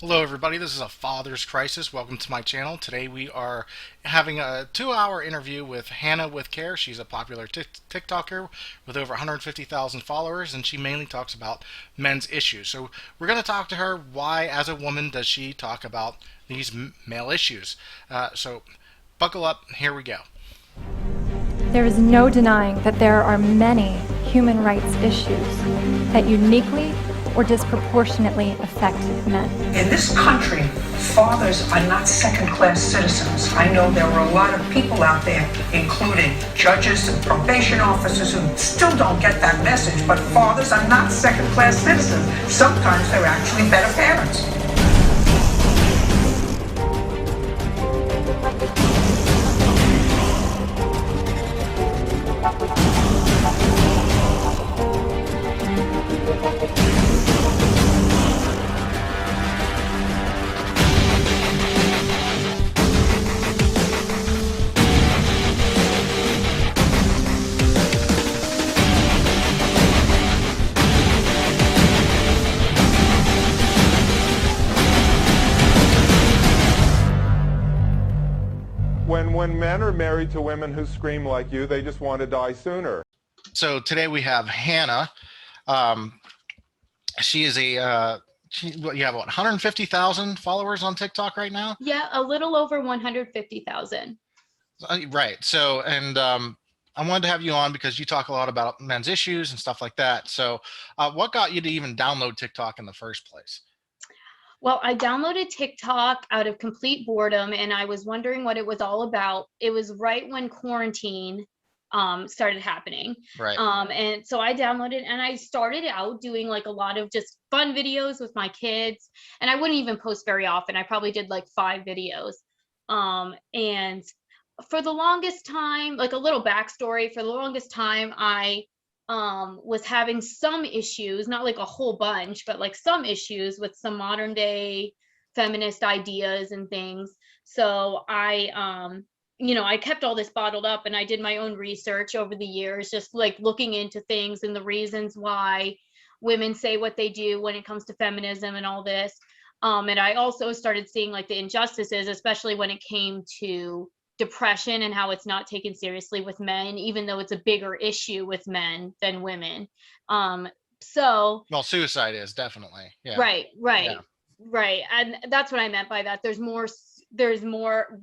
Hello, everybody. This is a Father's Crisis. Welcome to my channel. Today we are having a 2 hour interview with Hannah with Care. She's a popular TikToker with over 150,000 followers, and she mainly talks about men's issues. So we're going to talk to her. Why, as a woman, does she talk about these male issues? So buckle up. Here we go. There is no denying that there are many human rights issues that uniquely or disproportionately affect men. In this country, fathers are not second-class citizens. I know there are a lot of people out there, including judges and probation officers, who still don't get that message, but fathers are not second-class citizens. Sometimes they're actually better parents. When men are married to women who scream like you, they just want to die sooner. So today we have Hannah. Um, she is you have what, 150,000 followers on TikTok right now? Yeah, a little over 150,000. Right. So, and I wanted to have you on because you talk a lot about men's issues and stuff like that. So, what got you to even download TikTok in the first place? Well, I downloaded TikTok out of complete boredom and I was wondering what it was all about. It was right when quarantine started happening. Right. And so I downloaded and I started out doing like a lot of just fun videos with my kids. And I wouldn't even post very often. I probably did like 5 videos. And for the longest time, like a little backstory, for the longest time, I was having some issues, not like a whole bunch, but like some issues with some modern day feminist ideas and things. So I kept all this bottled up and I did my own research over the years, just like looking into things and the reasons why women say what they do when it comes to feminism and all this. And I also started seeing like the injustices, especially when it came to depression and how it's not taken seriously with men, even though it's a bigger issue with men than women. Um, so Well, suicide is definitely, yeah, right, yeah, right, right, and that's what I meant by that. There's more,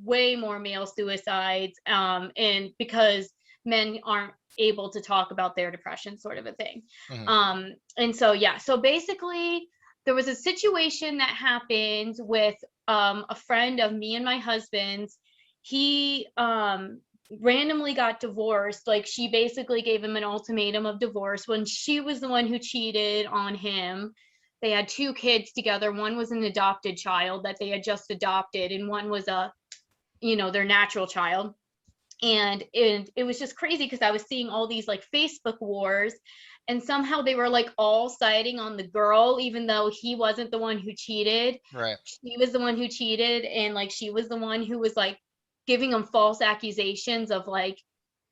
way more male suicides, and because men aren't able to talk about their depression, sort of a thing. hmm And so yeah, so basically there was a situation that happened with a friend of me and my husband's. He randomly got divorced. Like, she basically gave him an ultimatum of divorce when she was the one who cheated on him. They had 2 kids together. One was an adopted child that they had just adopted, and one was their natural child. And it was just crazy because I was seeing all these like Facebook wars, and somehow they were like all siding on the girl, even though he wasn't the one who cheated. right, She was the one who cheated, and like she was the one who was like giving them false accusations of like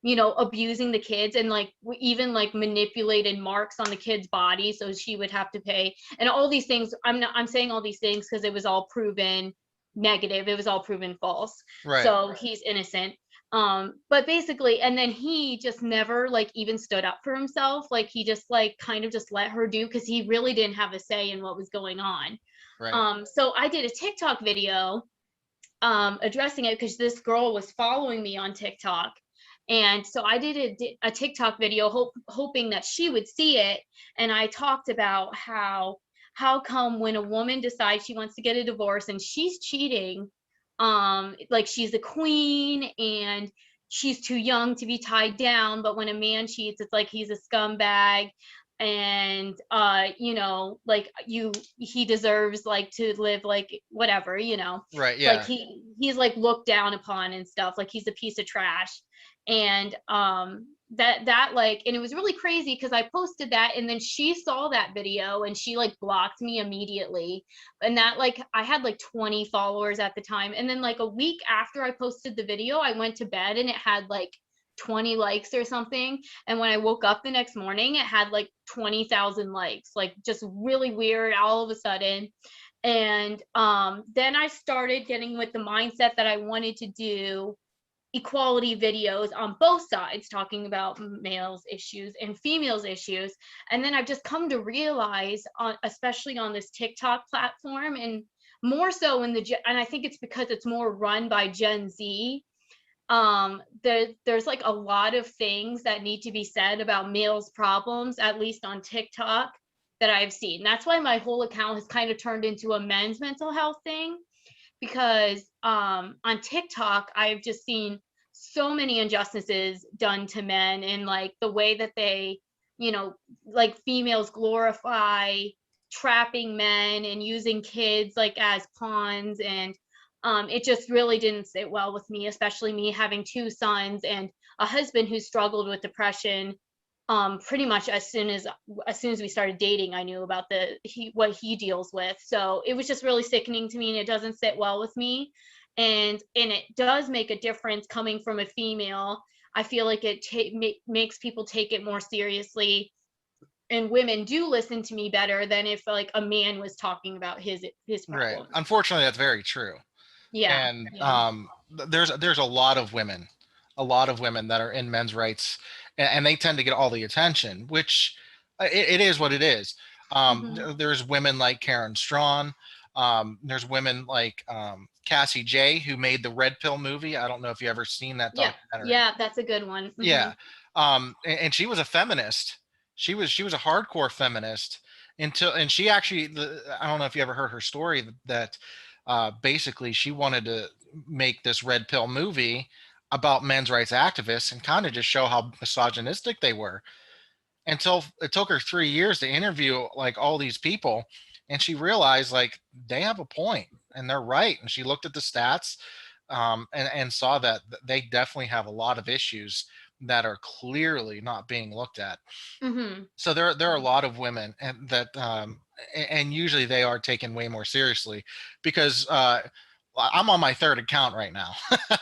abusing the kids, and like even like manipulated marks on the kid's body so she would have to pay, and all these things. I'm saying all these things because it was all proven negative, it was all proven false, right, so he's innocent. But basically, and then he just never like even stood up for himself. Like, he just like kind of just let her do, because he really didn't have a say in what was going on. right. So I did a TikTok video addressing it because this girl was following me on TikTok. And so I did a TikTok video hoping that she would see it. And I talked about how come when a woman decides she wants to get a divorce and she's cheating, like she's the queen and she's too young to be tied down, but when a man cheats, it's like he's a scumbag, and like he deserves like to live like whatever, Right, like yeah. he's like looked down upon and stuff, like he's a piece of trash. And that like, and it was really crazy because I posted that and then she saw that video and she like blocked me immediately. And that, like, I had like 20 followers at the time, and then like a week after I posted the video, I went to bed and it had like 20 likes or something, and when I woke up the next morning it had like 20,000 likes, like just really weird all of a sudden. And then I started getting with the mindset that I wanted to do equality videos on both sides, talking about males issues and females issues. And then I've just come to realize, especially on this TikTok platform, and more so and I think it's because it's more run by Gen Z. There's like a lot of things that need to be said about males problems, at least on TikTok, that I've seen. That's why my whole account has kind of turned into a men's mental health thing, because on TikTok, I've just seen so many injustices done to men, and like the way that they, like females glorify trapping men and using kids like as pawns. And it just really didn't sit well with me, especially me having two sons and a husband who struggled with depression. Pretty much as soon as we started dating, I knew about what he deals with. So it was just really sickening to me, and it doesn't sit well with me. And it does make a difference coming from a female. I feel like it makes people take it more seriously, and women do listen to me better than if like a man was talking about his Right. problems. Unfortunately, that's very true. Yeah. And Yeah. there's a lot of women that are in men's rights, and they tend to get all the attention, which it is what it is. Mhm. There's women like Karen Strawn. There's women like Cassie J, who made the Red Pill movie. I don't know if you ever seen that Yeah. documentary. Yeah, that's a good one. Yeah. Mhm. And she was a feminist. She was a hardcore feminist and she actually, I don't know if you ever heard her story, that basically she wanted to make this Red Pill movie about men's rights activists and kind of just show how misogynistic they were, until it took her 3 years to interview like all these people, and she realized like they have a point and they're right, and she looked at the stats, and saw that they definitely have a lot of issues that are clearly not being looked at. Mhm. So there are a lot of women, and that and usually they are taken way more seriously, because I'm on my third account right now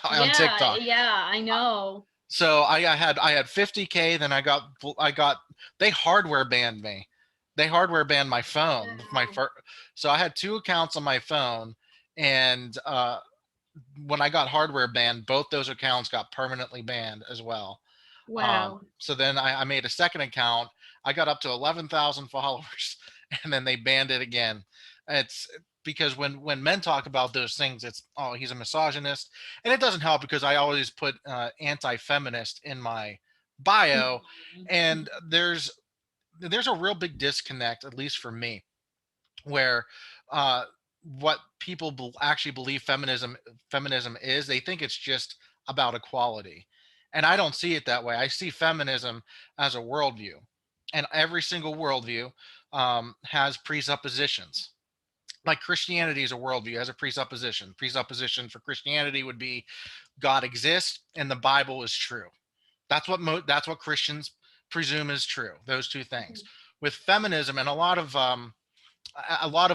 on Yeah, TikTok. yeah, I know. So I had 50K, then I got they hardware banned me. They hardware banned my phone. My Wow. first, so I had two accounts on my phone, and when I got hardware banned, both those accounts got permanently banned as well. Wow. So then I made a second account. I got up to 11,000 followers, and then they banned it again. It's because when men talk about those things, it's, oh, he's a misogynist, and it doesn't help because I always put anti-feminist in my bio, Mhm. and there's a real big disconnect, at least for me, where uh, what people actually believe feminism is, they think it's just about equality, and I don't see it that way. I see feminism as a worldview, and every single worldview has presuppositions. Like Christianity is a worldview, has a presupposition for Christianity would be God exists and the Bible is true. That's what Christians presume is true, those two things. Mhm. With feminism and a lot of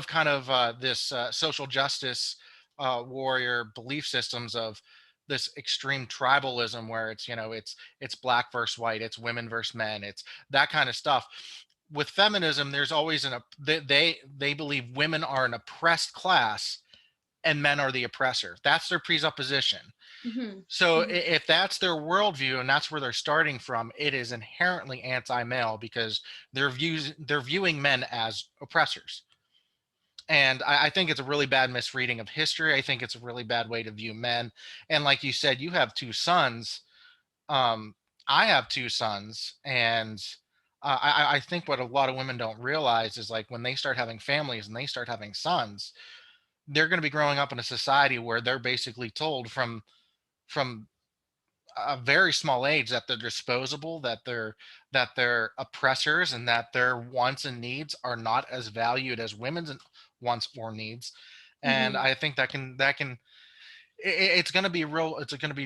kind of this social justice warrior belief systems of this extreme tribalism, where it's black versus white, it's women versus men, it's that kind of stuff. With feminism, there's always they believe women are an oppressed class and men are the oppressor. That's their presupposition. Mhm. So Mhm. if that's their worldview and that's where they're starting from, it is inherently anti-male, because they're viewing men as oppressors. And I think it's a really bad misreading of history. I think it's a really bad way to view men. And like you said, you have two sons. Um, I have two sons, and I think what a lot of women don't realize is, like, when they start having families and they start having sons, they're going to be growing up in a society where they're basically told from a very small age that they're disposable, that they're oppressors, and that their wants and needs are not as valued as women's wants or needs. And Mhm. I think it's going to be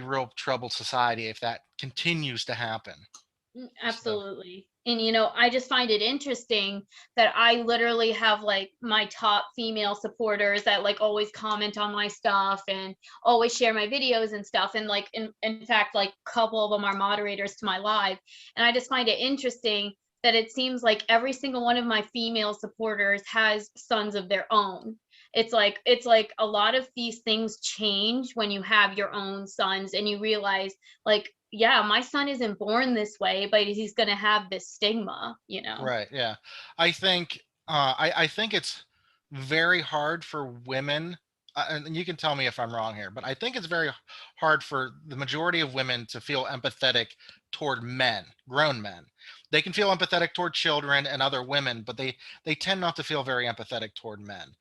real troubled society if that continues to happen. So Absolutely. And I just find it interesting that I literally have like my top female supporters that like always comment on my stuff and always share my videos and stuff. And like in fact, like a couple of them are moderators to my live. And I just find it interesting that it seems like every single one of my female supporters has sons of their own. It's like a lot of these things change when you have your own sons and you realize, like, yeah, my son isn't born this way, but he's going to have this stigma, you know. Right. Yeah. I think I think it's very hard for women, and you can tell me if I'm wrong here, but I think it's very hard for the majority of women to feel empathetic toward men, grown men. They can feel empathetic toward children and other women, but they tend not to feel very empathetic toward men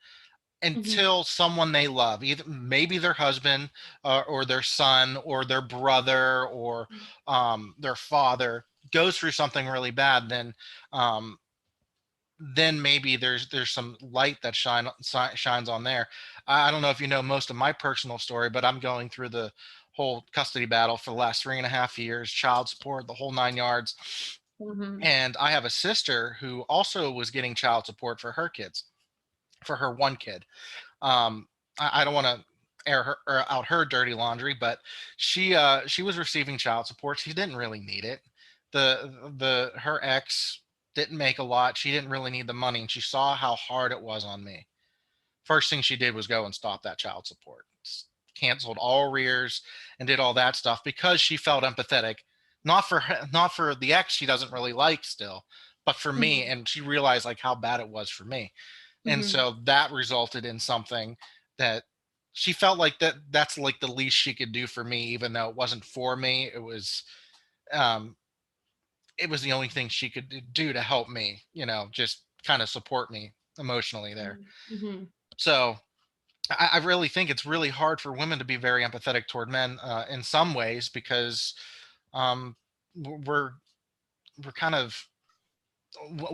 Hmm. until someone they love, either maybe their husband, or their son or their brother, or their father goes through something really bad. Um, then maybe there's some light that shines on there. I don't know if you know most of my personal story, but I'm going through the whole custody battle for the last 3.5 years, child support, the whole 9 yards. Hmm. And I have a sister who also was getting child support for her kids, for her one kid. I don't want to air her or out her dirty laundry, but she was receiving child support. She didn't really need it. The her ex didn't make a lot. She didn't really need the money, and she saw how hard it was on me. First thing she did was go and stop that child support. Canceled all arrears and did all that stuff because she felt empathetic, not for her, not for the ex she doesn't really like still, but for me, Hmm. and she realized like how bad it was for me. And Hmm. so that resulted in something that she felt like that's like the least she could do for me, even though it wasn't for me. Um it was the only thing she could do to help me, just kind of support me emotionally there. Hmm. So I really think it's really hard for women to be very empathetic toward men, in some ways, because um we're we're kind of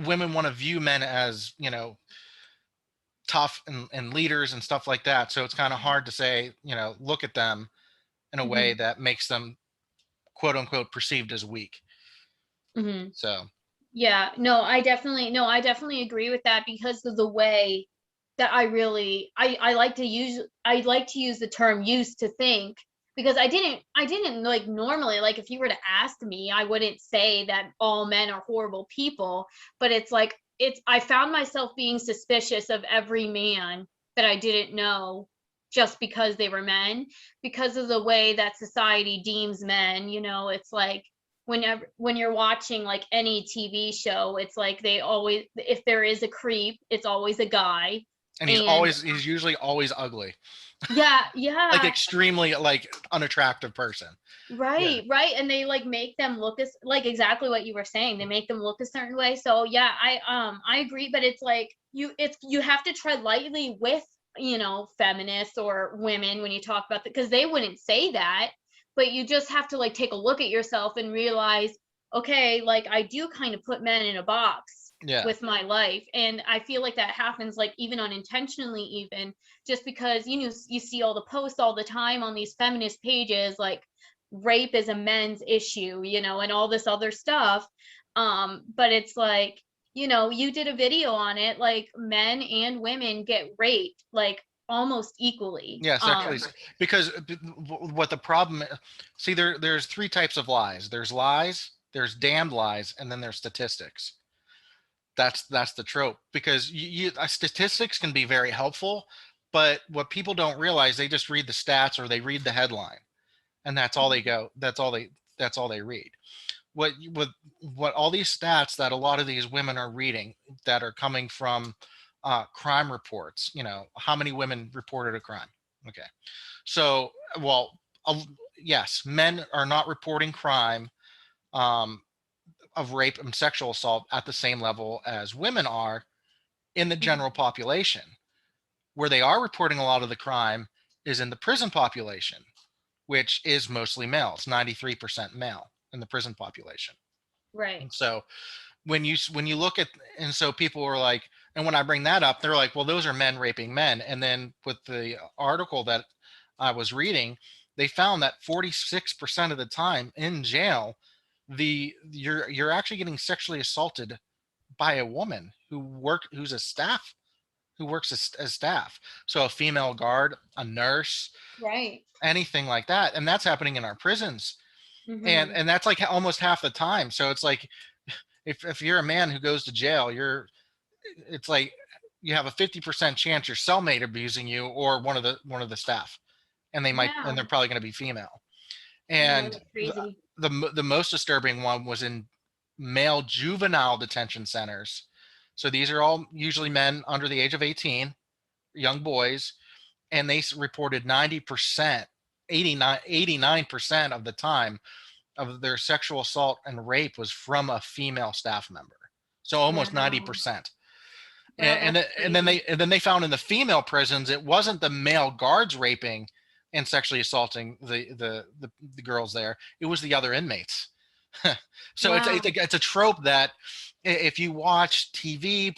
women want to view men as, tough and leaders and stuff like that. So it's kind of hard to say, look at them in a way Hmm. that makes them quote unquote perceived as weak. Hmm. So Yeah, no, I definitely agree with that because of the way that I like to use the term used to think, because I didn't like normally, like, if you were to ask me, I wouldn't say that all men are horrible people, but I found myself being suspicious of every man that I didn't know just because they were men, because of the way that society deems men, it's like when you're watching like any TV show, it's like they always, if there is a creep, it's always a guy. and And he's usually always ugly, yeah, like yeah, extremely like unattractive person. Yeah. right, right. And they like make them look as like exactly what you were saying. They make them look a certain way. So yeah, I agree, but it's like you have to tread lightly with, feminists or women when you talk about that, because they wouldn't say that, but you just have to like take a look at yourself and realize, okay, like I do kind of put men in a box Yeah. with my life, and I feel like that happens like even unintentionally, even just because you see all the posts all the time on these feminist pages, like rape is a men's issue, and all this other stuff. But it's like, you did a video on it, like men and women get raped like almost equally. Yeah, sexually, because what the problem, see, there's three types of lies. There's lies, there's damned lies, and then there's statistics. That's the trope, because statistics can be very helpful, but what people don't realize, they just read the stats or they read the headline, and that's all they go. That's all they read. What all these stats that a lot of these women are reading, that are coming from crime reports. How many women reported a crime? Okay, so, well, yes, men are not reporting crime, um, of rape and sexual assault at the same level as women are in the general population. Where they are reporting a lot of the crime is in the prison population, which is mostly male. It's 93% male in the prison population. Right. And so when you look at, and so people are like, and when I bring that up, they're like, well, those are men raping men. And then with the article that I was reading, they found that 46% of the time in jail, you're actually getting sexually assaulted by a woman who's a staff, who works as staff. So a female guard, a nurse, Right. anything like that, and that's happening in our prisons. and Hmm. and that's like almost half the time. So it's like, if you're a man who goes to jail, it's like you have a 50% chance your cellmate abusing you or one of the staff, and Yeah. they're probably going to be female. Yeah, And that's crazy. the most disturbing one was in male juvenile detention centers. So these are all usually men under the age of 18, young boys, and they reported 90%, 89% of the time of their sexual assault and rape was from a female staff member. So almost Wow. 90%. Wow, that's And then crazy. they found in the female prisons it wasn't the male guards raping and sexually assaulting the girls there. It was the other inmates. So Wow. it's a trope that if you watch TV,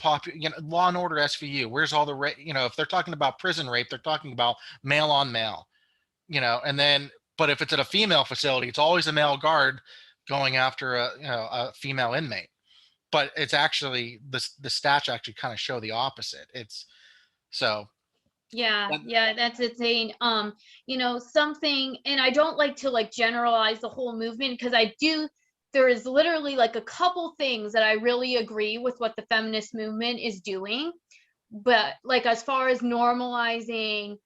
Law and Order SVU, where's all the if they're talking about prison rape, they're talking about male on male, and then but if it's at a female facility, it's always a male guard going after a female inmate. But it's actually the stats actually kind of show the opposite. It's so Yeah, that- yeah, that's insane. Something, and I don't like to like generalize the whole movement because there is literally like a couple things that I really agree with what the feminist movement is doing. But like as far as normalizing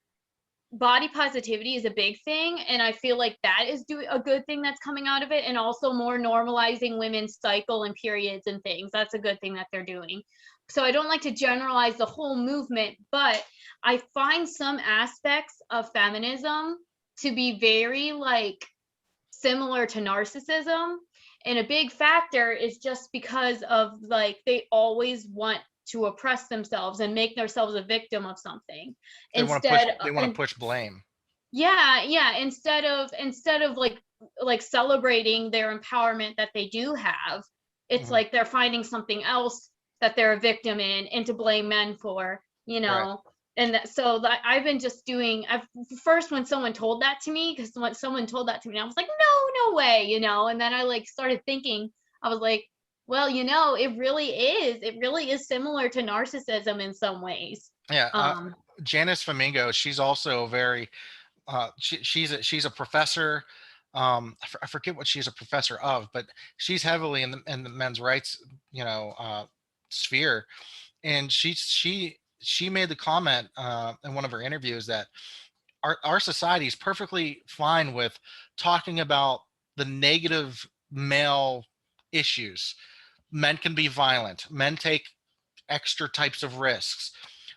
body positivity is a big thing, and I feel like that is doing a good thing that's coming out of it, and also more normalizing women's cycle and periods and things. That's a good thing that they're doing. So I don't like to generalize the whole movement, but I find some aspects of feminism to be very like similar to narcissism, and a big factor is just because of like they always want to oppress themselves and make themselves a victim of something instead they want to push blame. yeah, instead of like celebrating their empowerment that they do have, it's Mhm. like they're finding something else that they're a victim in and to blame men for, Right. and so that I've been just doing. I've first when someone told that to me, because when someone told that to me, I was like, no way, and then I like started thinking. I was like, well, it really is similar to narcissism in some ways. Yeah. Um, Janice Flamingo, she's also very she's a professor. I forget what she's a professor of, but she's heavily in the men's rights sphere. And she made the comment in one of her interviews that our society is perfectly fine with talking about the negative male issues. Men can be violent, men take extra types of risks,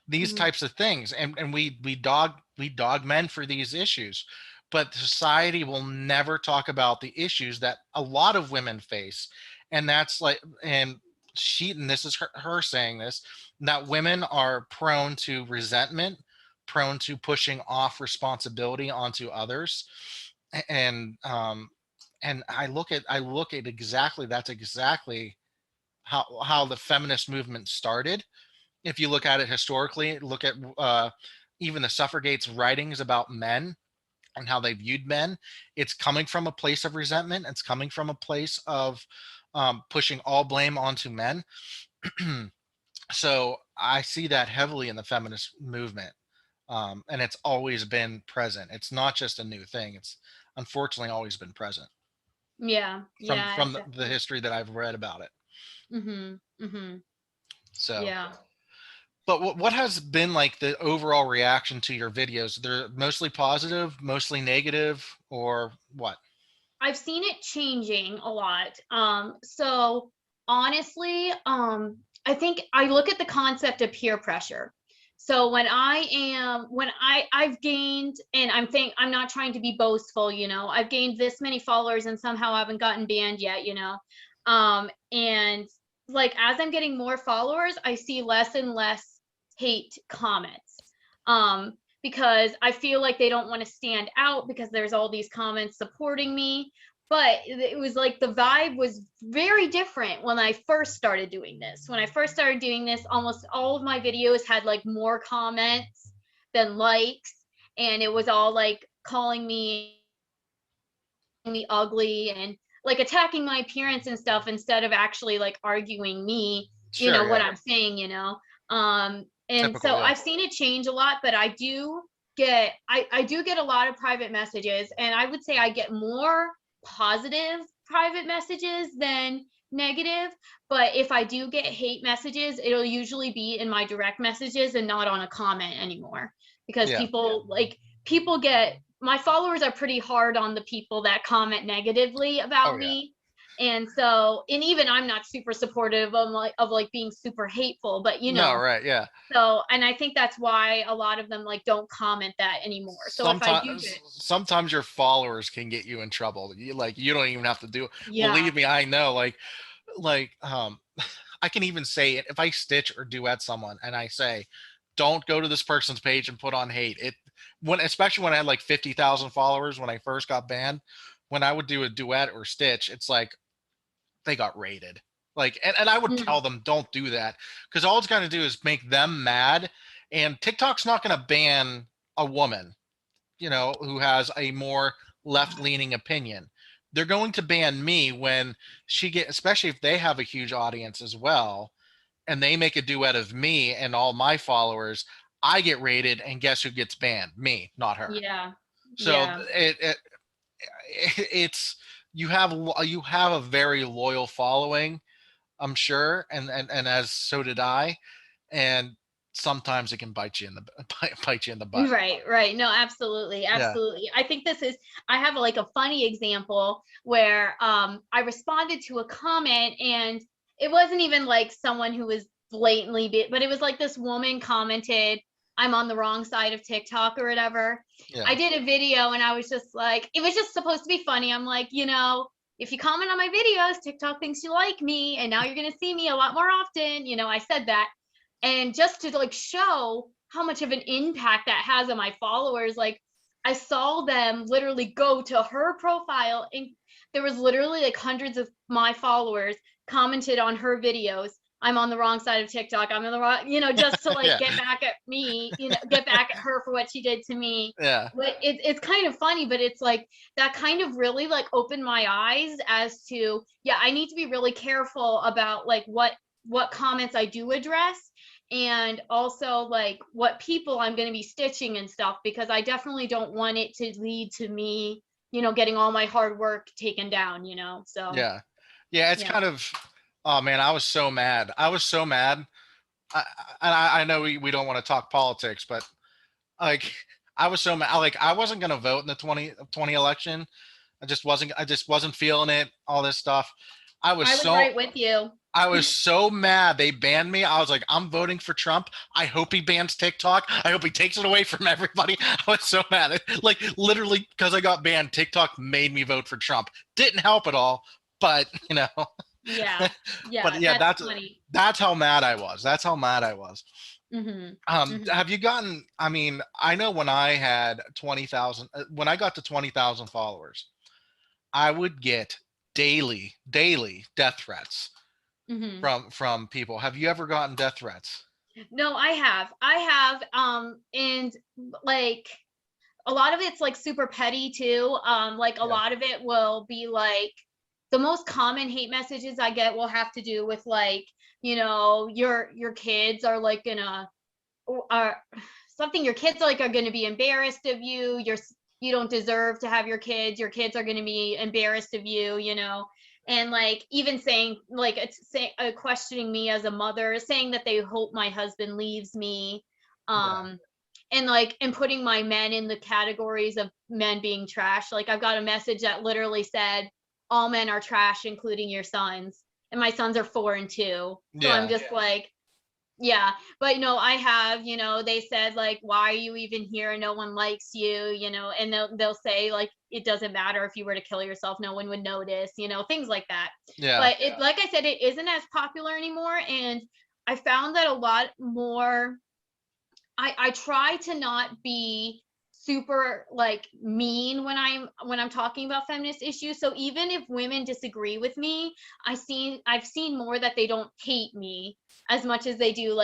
these mhm. types of things, and we dog men for these issues, but society will never talk about the issues that a lot of women face. And that's like, and this is her saying this, that women are prone to resentment, prone to pushing off responsibility onto others. And I look at exactly, that's exactly how the feminist movement started. If you look at it historically, look at even the suffragettes' writings about men and how they viewed men. It's coming from a place of resentment. It's coming from a place of pushing all blame onto men. So I see that heavily in the feminist movement, and it's always been present. It's not just a new thing. It's unfortunately always been present Yeah, from yeah, the history that I've read about it. mhm. So. Yeah. But what has been like the overall reaction to your videos? They're mostly positive, mostly negative, or what? I've seen it changing a lot. So honestly, I think I look at the concept of peer pressure. So I've gained, and I'm not trying to be boastful, I've gained this many followers and somehow I haven't gotten banned yet, and like as I'm getting more followers, I see less and less hate comments. Because I feel like they don't want to stand out because there's all these comments supporting me. But it was like the vibe was very different when I first started doing this. When I first started doing this, almost all of my videos had like more comments than likes, and it was all like calling me ugly and like attacking my appearance and stuff instead of actually like arguing me, Sure, what yeah, I'm saying. And typical, so yeah. I've seen it change a lot, but I do get a lot of private messages, and I would say I get more positive private messages than negative, but if I do get hate messages, it'll usually be in my direct messages and not on a comment anymore, because Yeah. people get, my followers are pretty hard on the people that comment negatively Oh about yeah. me. And so, and even I'm not super supportive of being super hateful, but No, right. Yeah. so, and I think that's why a lot of them don't comment that anymore. So if I do Sometimes get, sometimes your followers can get you in trouble. You don't even have to do it. yeah, Believe me, I know. I can even say it if I stitch or duet someone and I say, don't go to this person's page and put on hate. Especially when I had like 50,000 followers when I first got banned, when I would do a duet or stitch, it's like they got raided. And I would mm, tell them don't do that, because all it's going to do is make them mad. And TikTok's not going to ban a woman, who has a more left leaning opinion. They're going to ban me when especially if they have a huge audience as well, and they make a duet of me and all my followers. I get rated, and guess who gets banned? Me, not her. yeah, So yeah. it's you have a very loyal following, I'm sure, and as so did I, and sometimes it can bite you in the bite you in the butt. Right. No, absolutely. Yeah. Absolutely. I think I have a funny example where I responded to a comment, and it wasn't even like someone who was blatantly but it was like this woman commented, I'm on the wrong side of TikTok or whatever. Yeah. I did a video and I was just like, it was just supposed to be funny. I'm like, if you comment on my videos, TikTok thinks you like me, and now you're going to see me a lot more often. I said that. And just to show how much of an impact that has on my followers, I saw them literally go to her profile, and there was literally hundreds of my followers commented on her videos, I'm on the wrong side of TikTok, I'm on the wrong, just to Yeah. get back at me, get back at her for what she did to me. Yeah. But it's kind of funny, but it's that kind of really opened my eyes as to, yeah, I need to be really careful about what comments I do address, and also what people I'm going to be stitching and stuff, because I definitely don't want it to lead to me, getting all my hard work taken down, so Yeah. Yeah. It's yeah. kind of. Oh man, I was so mad. I was so mad. I know we don't want to talk politics, but like I was so mad. I wasn't gonna vote in the 2020 election. I just wasn't feeling it. All this stuff. I was I was so right with you. I was so mad they banned me. I was like, I'm voting for Trump. I hope he bans TikTok. I hope he takes it away from everybody. I was so mad. Like literally because I got banned, TikTok made me vote for Trump. Didn't help at all, but Yeah. but Yeah, yeah, that's that's funny. that's how mad I was. That's how mad I was. Hmm. Have you gotten? I mean, I know when I had 20,000, when I got to 20,000 followers, I would get daily death threats Hmm. from people. Have you ever gotten death threats? No, I have and like a lot of it's super petty too. A Yeah. lot of it will be the most common hate messages I get will have to do with your kids are gonna, are something, your kids are going to be embarrassed of you. You don't deserve to have your kids are going to be embarrassed of you. And even saying questioning me as a mother, saying that they hope my husband leaves me. Yeah. And putting my men in the categories of men being trash. I've got a message that literally said all men are trash, including your sons, and my sons are 4 and 2. So I'm Yeah. just yeah. But I have, they said why are you even here, no one likes you, and they'll say it doesn't matter if you were to kill yourself, no one would notice, things like that. Yeah. But it, like I said, it isn't as popular anymore, and I found that a lot more. I try to not be super mean when I'm talking about feminist issues. So even if women disagree with me, I've seen more that they don't hate me as much as they do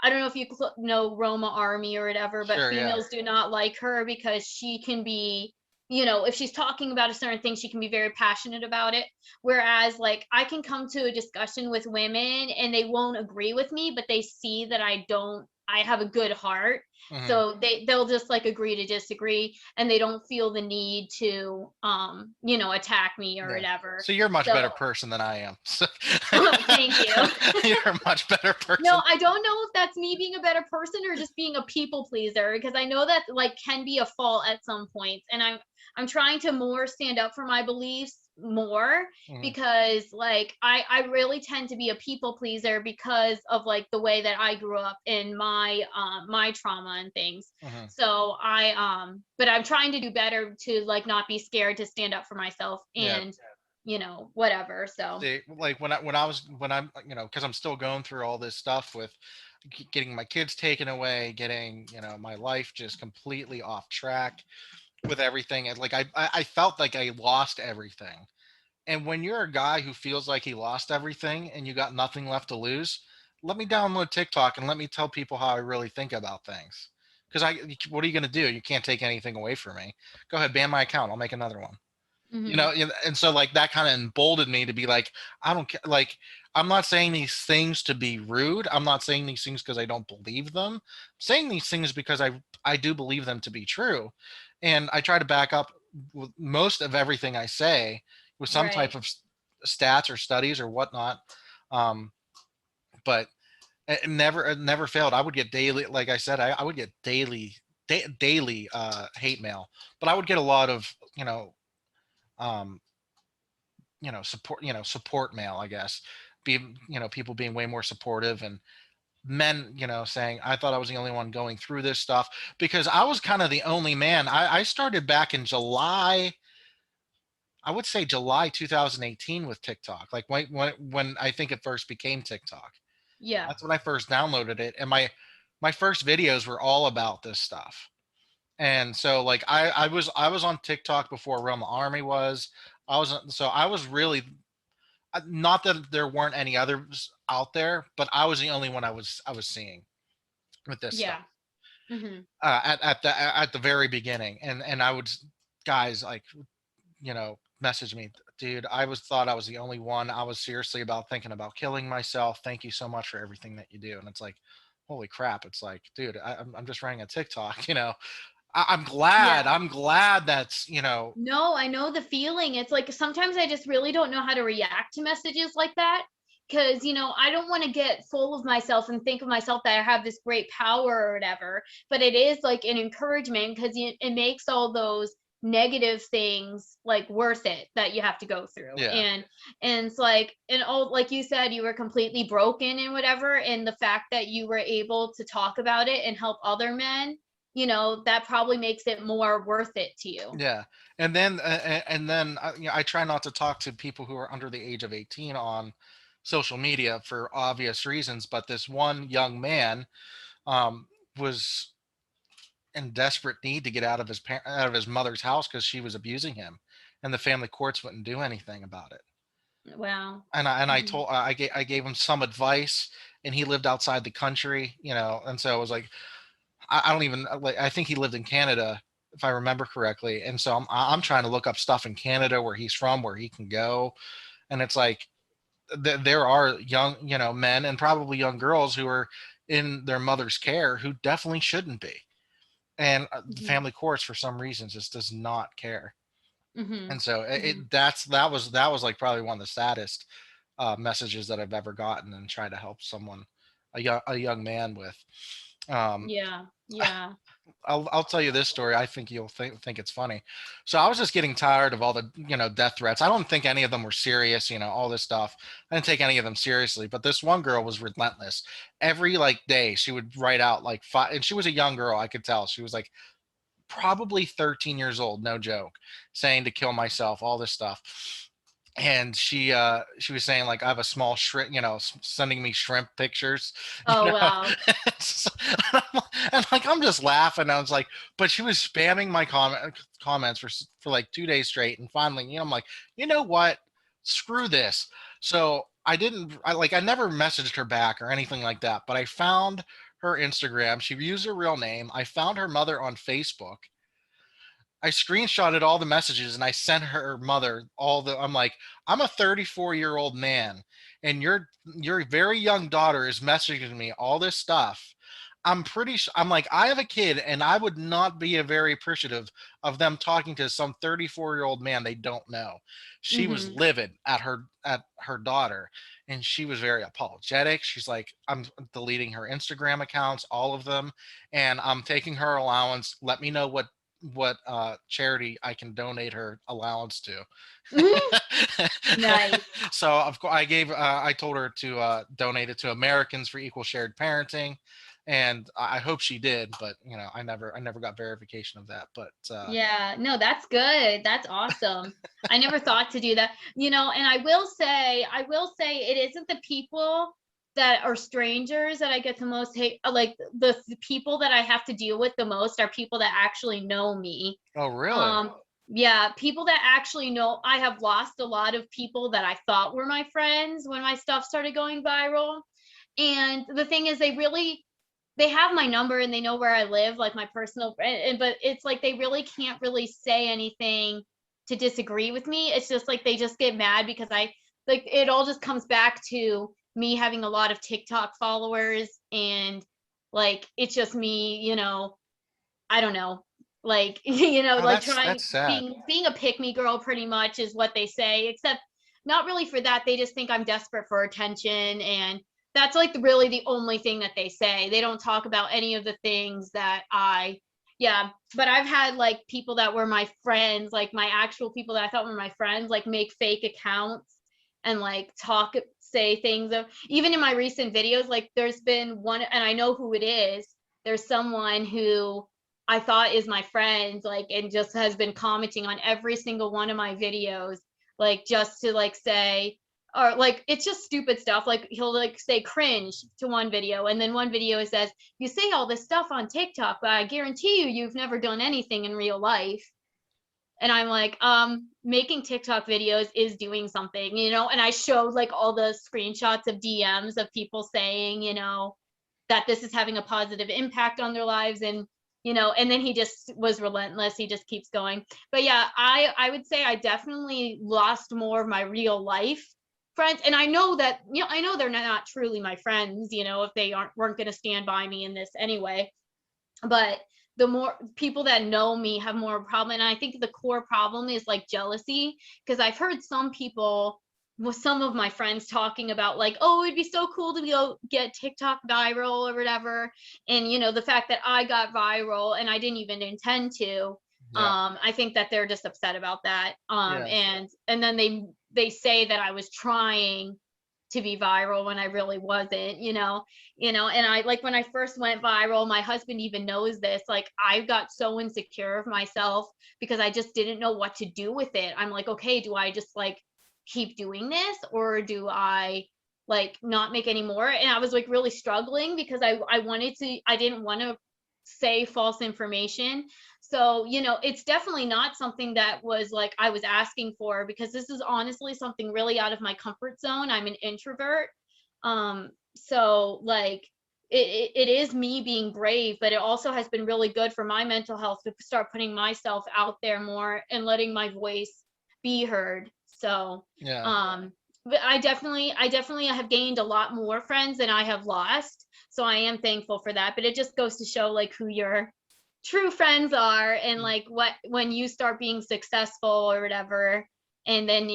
I don't know if you know Roma Army or whatever, but Sure. Yeah. females do not like her because she can be, if she's talking about a certain thing, she can be very passionate about it. Whereas I can come to a discussion with women and they won't agree with me, but they see that I have a good heart, Mhm. So they'll just like agree to disagree, and they don't feel the need to attack me or Yeah. whatever. So you're a much So better person than I am. So thank you. you're a much better No, person. I don't know if that's me being a better person or just being a people pleaser, because I know that like can be a fault at some points, and I'm trying to more stand up for my beliefs more, Mhm. because like I really tend to be a people pleaser because of like the way that I grew up in my trauma and things. Mhm. So but I'm trying to do better to like not be scared to stand up for myself Yeah. and whatever. So See, like when I'm because I'm still going through all this stuff with getting my kids taken away, getting my life just completely off track with everything, and like I felt like I lost everything. And when you're a guy who feels like he lost everything and you got nothing left to lose, let me download TikTok and let me tell people how I really think about things. Because what are you going to do? You can't take anything away from me. Go ahead, ban my account. I'll make another one. mhm, And so like that kind of emboldened me to be like, I don't care. Like, I'm not saying these things to be rude. I'm not saying these things because I don't believe them. I'm saying these things because I do believe them to be true, and I try to back up with most of everything I say with some type right. of stats or studies or whatnot. Um, but it never failed. I would get daily, like I said, I would get daily hate mail, but I would get a lot of um, support mail, I guess. Being people being way more supportive, and men saying I thought I was the only one going through this stuff because I was kind of the only man. I started back in July, I would say July 2018 with TikTok, like when I think it first became TikTok. Yeah. That's when I first downloaded it, and my first videos were all about this stuff. And so like I was on TikTok before Realm Army was. I was really, not that there weren't any others out there, but I was the only one I was seeing with this stuff Yeah. Mhm. at the very beginning. And I would, guys like, message me, dude, I was thought I was the only one. I was seriously about thinking about killing myself. Thank you so much for everything that you do. And it's like, holy crap. It's like, dude, I'm just running a TikTok. I'm glad. Yeah. I'm glad that's No, I know the feeling. It's like sometimes I just really don't know how to react to messages like that, because I don't want to get full of myself and think of myself that I have this great power or whatever, but it is like an encouragement because it makes all those negative things like worth it that you have to go through. yeah. And it's like, and all, like you said, you were completely broken and whatever, and the fact that you were able to talk about it and help other men, that probably makes it more worth it to you. Yeah, and then I try not to talk to people who are under the age of 18 on social media for obvious reasons. But this one young man um, was in desperate need to get out of his mother's house because she was abusing him, and the family courts wouldn't do anything about it. Wow. And I Mhm. told I gave him some advice, and he lived outside the country, and so I was like, I don't even like. I think he lived in Canada, if I remember correctly. And so I'm trying to look up stuff in Canada where he's from, where he can go. And it's like there are young, men and probably young girls who are in their mother's care who definitely shouldn't be. And the Mhm. family courts, for some reason, just does not care. Mhm. And so Mhm. that was like probably one of the saddest messages that I've ever gotten, and trying to help someone, a young man with. Um, Yeah. Yeah. I'll tell you this story. I think you'll think it's funny. So I was just getting tired of all the death threats. I don't think any of them were serious. All this stuff. I didn't take any of them seriously. But this one girl was relentless. Every like day she would write out like five, and she was a young girl. I could tell she was like probably 13 years old, no joke, saying to kill myself, all this stuff. And she was saying like I have a small shrimp, sending me shrimp pictures, you Oh, know. wow. So- and like I'm just laughing. I was like, but she was spamming my comments for like 2 days straight, and finally, I'm like, you know what? Screw this. So I never messaged her back or anything like that, but I found her Instagram. She used her real name. I found her mother on Facebook. I screenshotted all the messages and I sent her mother I'm like, I'm a 34-year-old man, and your very young daughter is messaging me all this stuff. I'm pretty sure. I'm like, I have a kid, and I would not be a very appreciative of them talking to some 34-year-old man they don't know. She was Hmm. livid at her daughter, and she was very apologetic. She's like, I'm deleting her Instagram accounts, all of them, and I'm taking her allowance. Let me know what charity I can donate her allowance to. Nice. So of course I told her to donate it to Americans for Equal Shared Parenting, and I hope she did, but I never got verification of that. But Yeah, no, that's good. That's awesome. I never thought to do that. And I will say it isn't the people that are strangers that I get the most hate. Like the people that I have to deal with the most are people that actually know me. oh really? Um, yeah, people that actually know. I have lost a lot of people that I thought were my friends when my stuff started going viral. And the thing is, they have my number and they know where I live, like my personal, but it's like they really can't really say anything to disagree with me. It's just like they just get mad because like it all just comes back to me having a lot of TikTok followers, and like it's just me, I don't know, like Oh, like that's sad. being a pick me girl pretty much is what they say, except not really for that. They just think I'm desperate for attention, and that's like really the only thing that they say. They don't talk about any of the things that yeah, but I've had like people that were my friends, like my actual people that I thought were my friends, like make fake accounts and like say things of, even in my recent videos, like there's been one, and I know who it is. There's someone who I thought is my friend, like, and just has been commenting on every single one of my videos, like just to like say, or like it's just stupid stuff. Like he'll like say cringe to one video, and then one video says, "You say all this stuff on TikTok, but I guarantee you've never done anything in real life." And I'm like, making TikTok videos is doing something, and I showed like all the screenshots of DMs of people saying, that this is having a positive impact on their lives, and then he just was relentless. He just keeps going. But yeah, I would say I definitely lost more of my real life friends, and I know that, I know they're not truly my friends, if they weren't going to stand by me in this anyway. But the more people that know me have more problem, and I think the core problem is like jealousy, because I've heard some people with some of my friends talking about like, oh, it'd be so cool to go get TikTok viral or whatever, and the fact that I got viral and I didn't even intend to. Yeah, I think that they're just upset about that, yeah. and then they say that I was trying to be viral when I really wasn't, and I, like, when I first went viral, my husband even knows this, like I got so insecure of myself because I just didn't know what to do with it. I'm like, okay, do I just like keep doing this, or do I like not make any more? And I was like really struggling because I didn't want to say false information. So, it's definitely not something that was like I was asking for, because this is honestly something really out of my comfort zone. I'm an introvert. So like it is me being brave, but it also has been really good for my mental health to start putting myself out there more and letting my voice be heard. So, Yeah. but I definitely have gained a lot more friends than I have lost. So I am thankful for that. But it just goes to show like who your true friends are, and like what when you start being successful or whatever, and then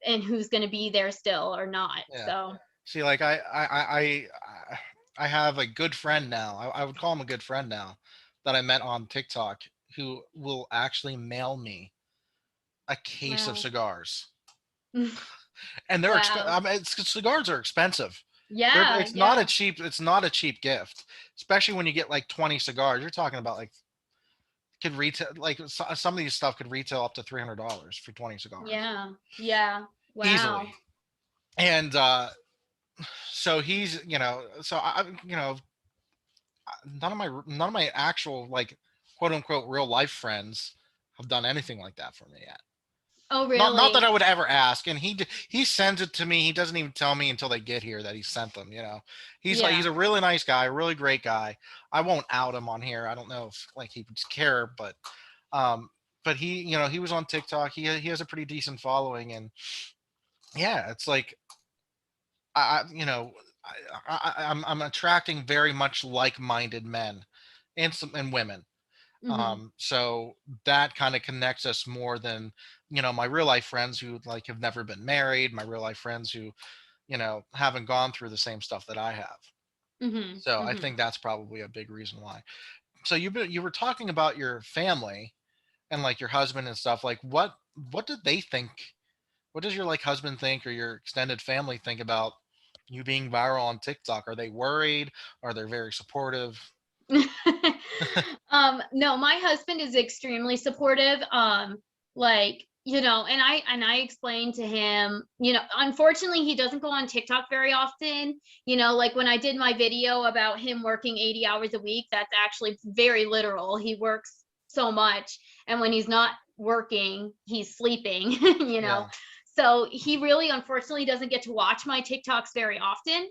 and who's going to be there still or not. Yeah. So See, like I have a good friend now. I would call him a good friend now that I met on TikTok, who will actually mail me a case of wow. cigars, and Wow. I mean, cigars are expensive. Yeah, yeah. It's not a cheap gift, especially when you get like 20 cigars. You're talking about like could retail like some of these stuff could retail up to $300 for 20 cigars Yeah. Yeah. easily. Wow. And so he's so I none of my actual like quote unquote real life friends have done anything like that for me yet. Oh, Not that I really? would ever ask, and he sends it to me. He doesn't even tell me until they get here that he sent them. He's Yeah. a really nice guy, a really great guy. I won't out him on here. I don't know if like he would care, um, but he was on TikTok. He has a pretty decent following, and yeah, it's like I I'm attracting very much like-minded men and women. Hmm. So that kind of connects us more than, my real life friends who like have never been married, my real life friends who, haven't gone through the same stuff that I have. Hmm. So I Hmm. think that's probably a big reason why. So you were talking about your family and like your husband and stuff. Like what did they think? What does your like husband think or your extended family think about you being viral on TikTok? Are they worried? Are they very supportive? No, my husband is extremely supportive. Like, and I explained to him, unfortunately he doesn't go on TikTok very often. Like when I did my video about him working 80 hours a week, that's actually very literal. He works so much, and when he's not working, he's sleeping, you know. Yeah. So he really unfortunately doesn't get to watch my TikToks very often.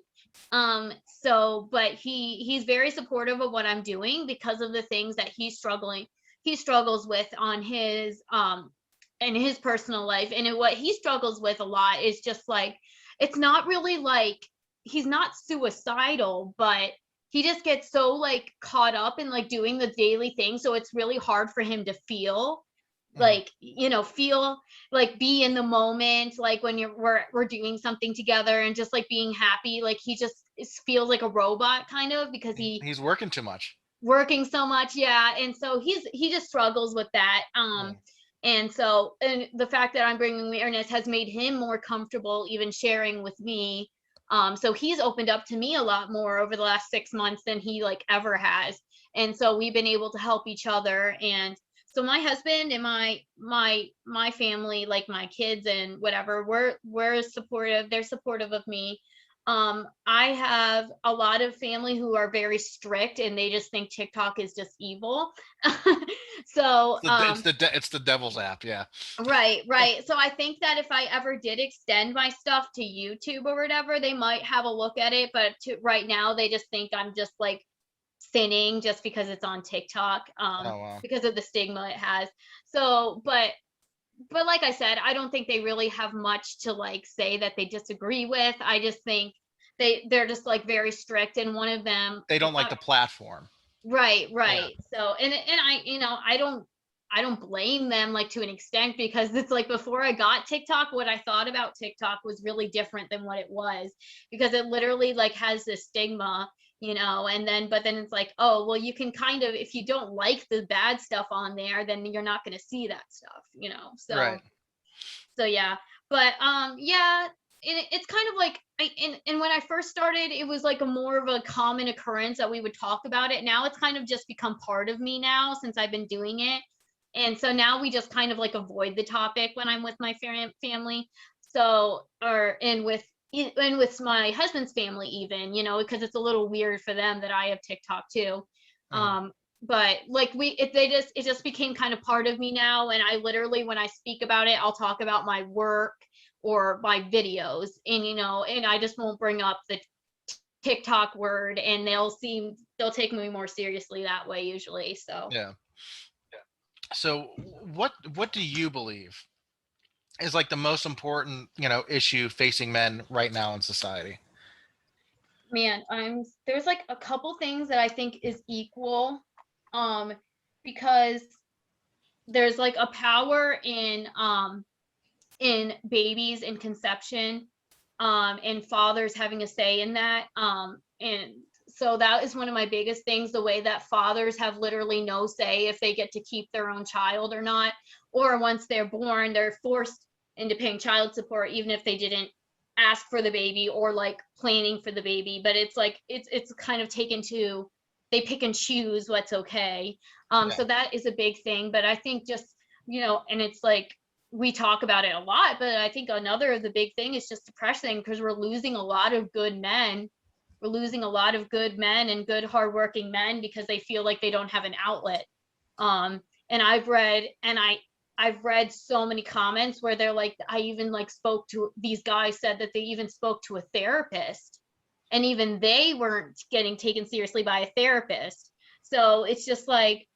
So but he's very supportive of what I'm doing because of the things that he struggles with on his in his personal life. And what he struggles with a lot is just like, it's not really like he's not suicidal, but he just gets so like caught up in like doing the daily thing, so it's really hard for him to feel Mhm. like, feel like, be in the moment, like when we're doing something together and just like being happy. Like he just feels like a robot kind of, because he He's working too much. working so much. Yeah, and so he just struggles with that. Yeah. And the fact that I'm bringing awareness has made him more comfortable even sharing with me. So he's opened up to me a lot more over the last 6 months than he like ever has. And so we've been able to help each other. And so my husband and my family, like my kids and whatever, we're supportive. They're supportive of me. I have a lot of family who are very strict and they just think TikTok is just evil. So It's the devil's app. Yeah. right, right. So I think that if I ever did extend my stuff to YouTube or whatever, they might have a look at it, but right now they just think I'm just like sinning just because it's on TikTok, Oh wow. because of the stigma it has. So but like I said, I don't think they really have much to like say that they disagree with. I just think they're just like very strict, and one of them, They don't like the platform. right, Yeah. right. So and I don't blame them like to an extent, because it's like before I got TikTok, what I thought about TikTok was really different than what it was, because it literally like has this stigma, and then but then it's like, oh, well, you can kind of, if you don't like the bad stuff on there, then you're not going to see that stuff. Right. So yeah, but yeah, it's kind of like and when I first started, it was like a more of a common occurrence that we would talk about it. Now it's kind of just become part of me now since I've been doing it. And so now we just kind of like avoid the topic when I'm with my family. So or and with my husband's family even, because it's a little weird for them that I have TikTok too. Mhm. Um but like it just became kind of part of me now, and I literally, when I speak about it, I'll talk about my work or my videos, and and I just won't bring up the TikTok word, and they'll take me more seriously that way usually. So Yeah. So what do you believe is like the most important, issue facing men right now in society? man, there's like a couple things that I think is equal, um because there's like a power in babies and conception, and fathers having a say in that, and so that is one of my biggest things, the way that fathers have literally no say if they get to keep their own child or not, or once they're born they're forced into paying child support even if they didn't ask for the baby or like planning for the baby. But it's like it's kind of taken to, they pick and choose what's okay. Yeah. So that is a big thing. But I think just, and it's like we talk about it a lot, but I think another of the big thing is just depressing, because we're losing a lot of good men. We're losing a lot of good men and good hardworking men because they feel like they don't have an outlet. And I've read so many comments where they're like, I even like spoke to, these guys said that they even spoke to a therapist, and even they weren't getting taken seriously by a therapist. So it's just like,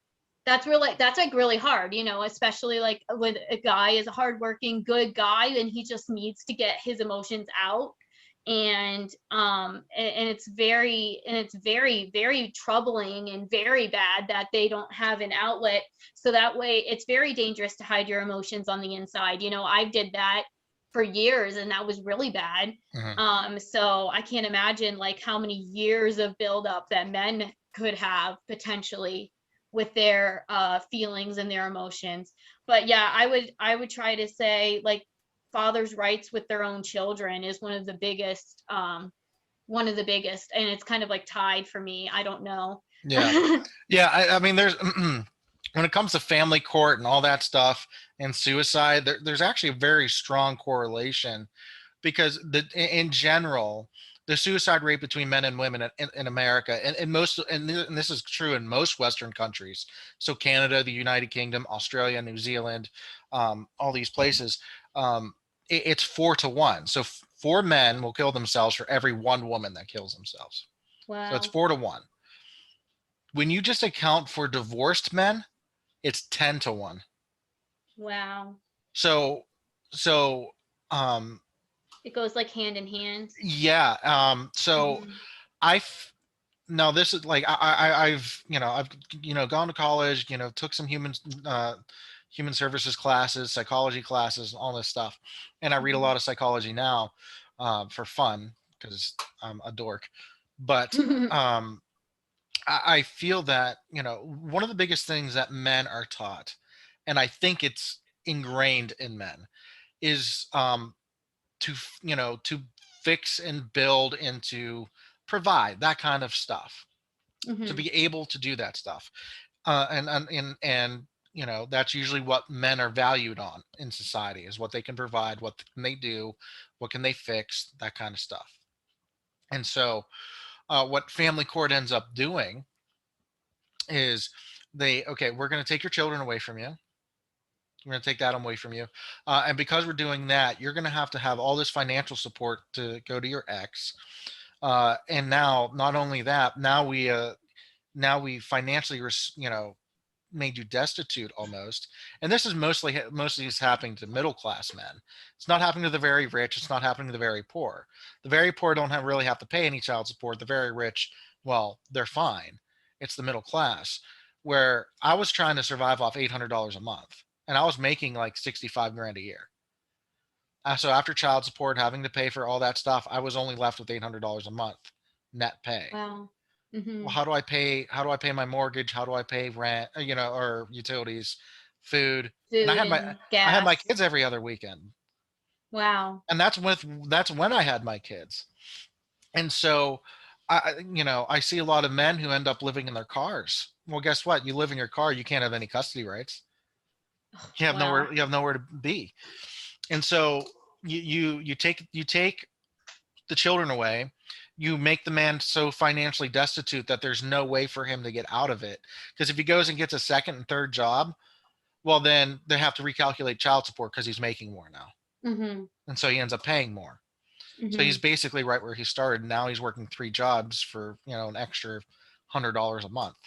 that's like really hard, especially like when a guy is a hardworking good guy and he just needs to get his emotions out. And it's very, very troubling and very bad that they don't have an outlet. So that way it's very dangerous to hide your emotions on the inside. I did that for years, and that was really bad. So I can't imagine like how many years of buildup that men could have potentially with their feelings and their emotions. But yeah, I would try to say, like, fathers' rights with their own children is one of the biggest, and it's kind of like tied for me. I don't know. Yeah. Yeah. I mean, there's, when it comes to family court and all that stuff and suicide, there's actually a very strong correlation, because in general, the suicide rate between men and women in America, and this is true in most Western countries, so Canada, the United Kingdom, Australia, New Zealand, all these places, it's 4-1. So 4 men will kill themselves for every 1 woman that kills themselves. Wow. So it's 4-1. When you just account for divorced men, it's 10-1. Wow. So It goes like hand in hand. yeah. So I now this is like I've gone to college, took some human services classes, psychology classes, all this stuff, and I read a lot of psychology now for fun because I'm a dork. But I feel that one of the biggest things that men are taught, and I think it's ingrained in men, is to fix and build and to provide that kind of stuff, to be able to do that stuff, and that's usually what men are valued on in society, is what they can provide, what can they do, what can they fix, that kind of stuff. And so what family court ends up doing is we're going to take your children away from you. We're going to take that away from you. And because we're doing that, you're going to have all this financial support to go to your ex. And now, not only that, now we financially, made you destitute almost. And this is mostly is happening to middle class men. It's not happening to the very rich. It's not happening to the very poor. The very poor don't really have to pay any child support. The very rich, well, they're fine. It's the middle class, where I was trying to survive off $800 a month, and I was making like 65 grand a year. So after child support, having to pay for all that stuff, I was only left with $800 a month net pay. Wow. Well, how do I pay my mortgage? How do I pay rent, or utilities, food? And I had my gas. kids every other weekend. Wow. And that's when I had my kids. And so I see a lot of men who end up living in their cars. Well, guess what? You live in your car, you can't have any custody rights. You have Wow. nowhere to be. And so you take the children away. You make the man so financially destitute that there's no way for him to get out of it. Because if he goes and gets a second and third job, well, then they have to recalculate child support because he's making more now. And so he ends up paying more. So he's basically right where he started. Now he's working 3 jobs for an extra $100 a month.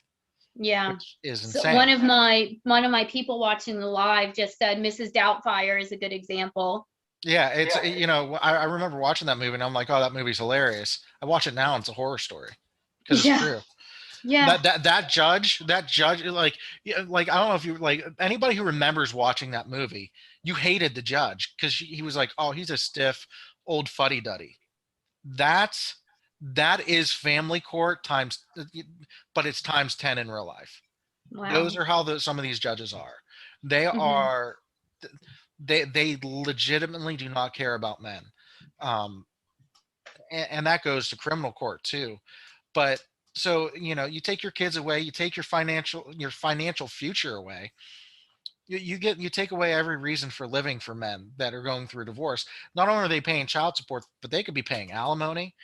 Yeah. Which is So insane. one of my people watching the live just said Mrs. Doubtfire is a good example. Yeah, it's I remember watching that movie and I'm like, oh, that movie's hilarious. I watch it now and it's a horror story because it's true. Yeah. That judge, like I don't know if you like anybody who remembers watching that movie, you hated the judge because he was like, oh, he's a stiff old fuddy-duddy. That is family court times, but it's times 10 in real life. Wow. Those are how some of these judges are. They are, they legitimately do not care about men. And that goes to criminal court too. But so, you take your kids away, you take your financial future away. You take away every reason for living for men that are going through divorce. Not only are they paying child support, but they could be paying alimony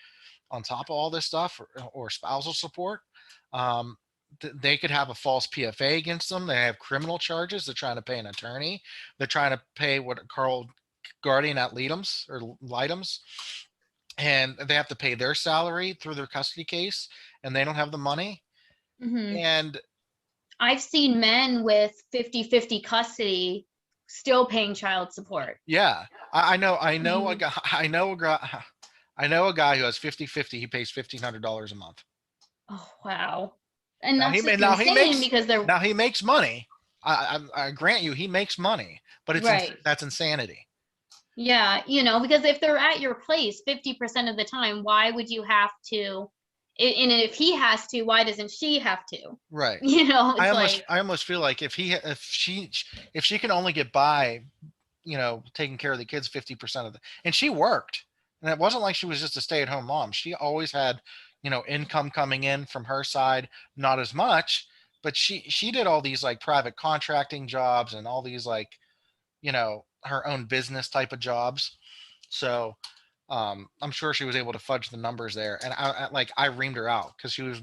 on top of all this stuff, or spousal support. They could have a false PFA against them. They have criminal charges. They're trying to pay an attorney. They're trying to pay what are called guardian ad litems or litems, and they have to pay their salary through their custody case, and they don't have the money. And I've seen men with 50-50 custody still paying child support. Yeah, I know a guy. I know a guy who has 50-50. He pays $1,500 a month. Oh wow. And Now that's he may just now he insane makes because they're now he makes money. I grant you he makes money, but right. that's insanity. Yeah, because if they're at your place 50% of the time, why would you have to? And if he has to, why doesn't she have to? Right. It's like, I almost feel like if she can only get by, taking care of the kids 50% of the, and she worked, and it wasn't like she was just a stay-at-home mom. She always had, income coming in from her side, not as much, but she did all these like private contracting jobs and all these like, her own business type of jobs. So I'm sure she was able to fudge the numbers there. And I reamed her out because she was,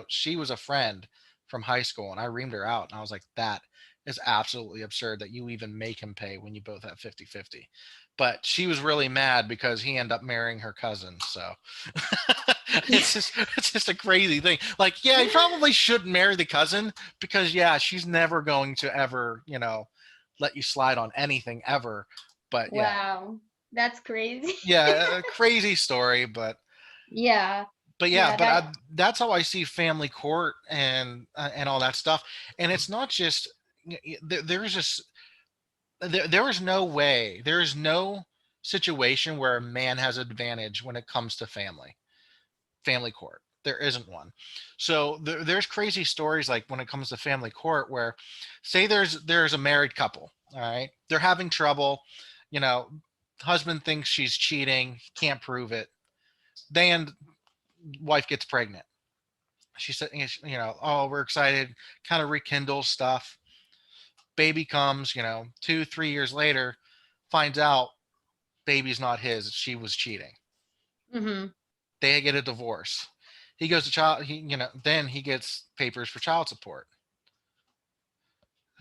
she was a friend from high school, and I reamed her out, and I was like, that is absolutely absurd that you even make him pay when you both have 50-50. But she was really mad because he ended up marrying her cousin. So it's just a crazy thing. Like, yeah, you probably shouldn't marry the cousin because yeah, she's never going to ever, let you slide on anything ever. But yeah, wow, that's crazy. yeah, a crazy story, Yeah, yeah, yeah, that that's how I see family court and all that stuff. And it's not just there's just there is no way, there is no situation where a man has advantage when it comes to family court. There isn't one. So there's crazy stories like when it comes to family court where, say there's a married couple, all right, they're having trouble, you know, husband thinks she's cheating, can't prove it. Then wife gets pregnant. She said, oh, we're excited, kind of rekindles stuff. Baby comes, 2-3 years later, finds out baby's not his. She was cheating. hmm They get a divorce. He goes to child. Then he gets papers for child support.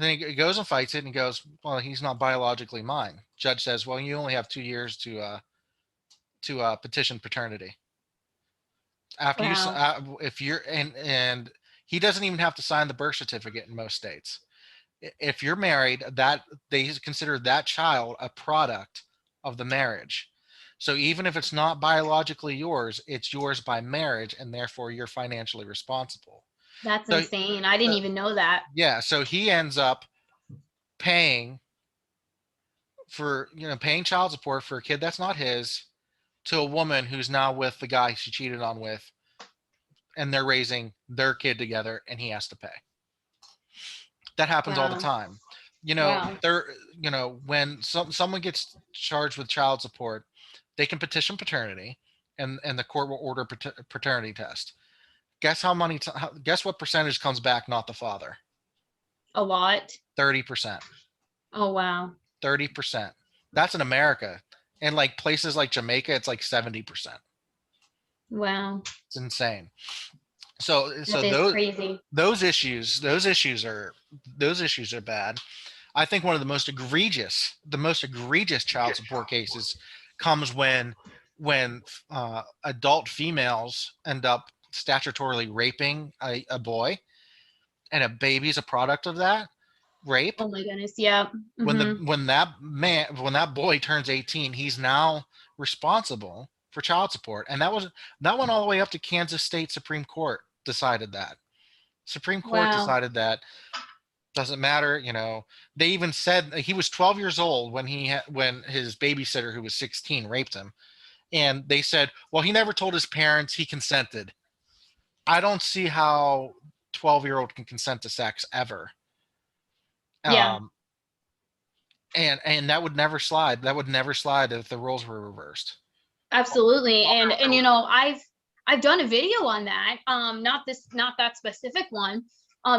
Then he goes and fights it, and he goes, well, he's not biologically mine. Judge says, well, you only have 2 years to petition paternity. After wow, if you're and he doesn't even have to sign the birth certificate in most states. If you're married, that they consider that child a product of the marriage. So even if it's not biologically yours, it's yours by marriage, and therefore you're financially responsible. that's So insane. I didn't even know that. yeah, so he ends up paying paying child support for a kid that's not his to a woman who's now with the guy she cheated on with, and they're raising their kid together, and he has to pay. That happens all the Wow, time. wow, There, when someone gets charged with child support, they can petition paternity, and the court will order paternity test. Guess guess what percentage comes back? Not the father. a lot. 30%. Oh wow, 30%. That's in America. And like places like Jamaica, it's like 70%. wow, It's insane. So that is crazy. those issues are bad. I think one of the most egregious child support cases comes when adult females end up statutorily raping a boy, and a baby's a product of that rape. Oh my goodness, yeah. When the hmm when that boy turns 18, he's now responsible for child support, and that went all the way up to Kansas State Supreme Court decided that. Supreme Court Wow. decided that doesn't matter. They even said he was 12 years old when when his babysitter, who was 16, raped him, and they said, well, he never told his parents, he consented. I don't see how 12-year-old can consent to sex ever. Yeah, Um, and that would never slide. That would never slide if the roles were reversed. absolutely. And I've done a video on that. Not that specific one.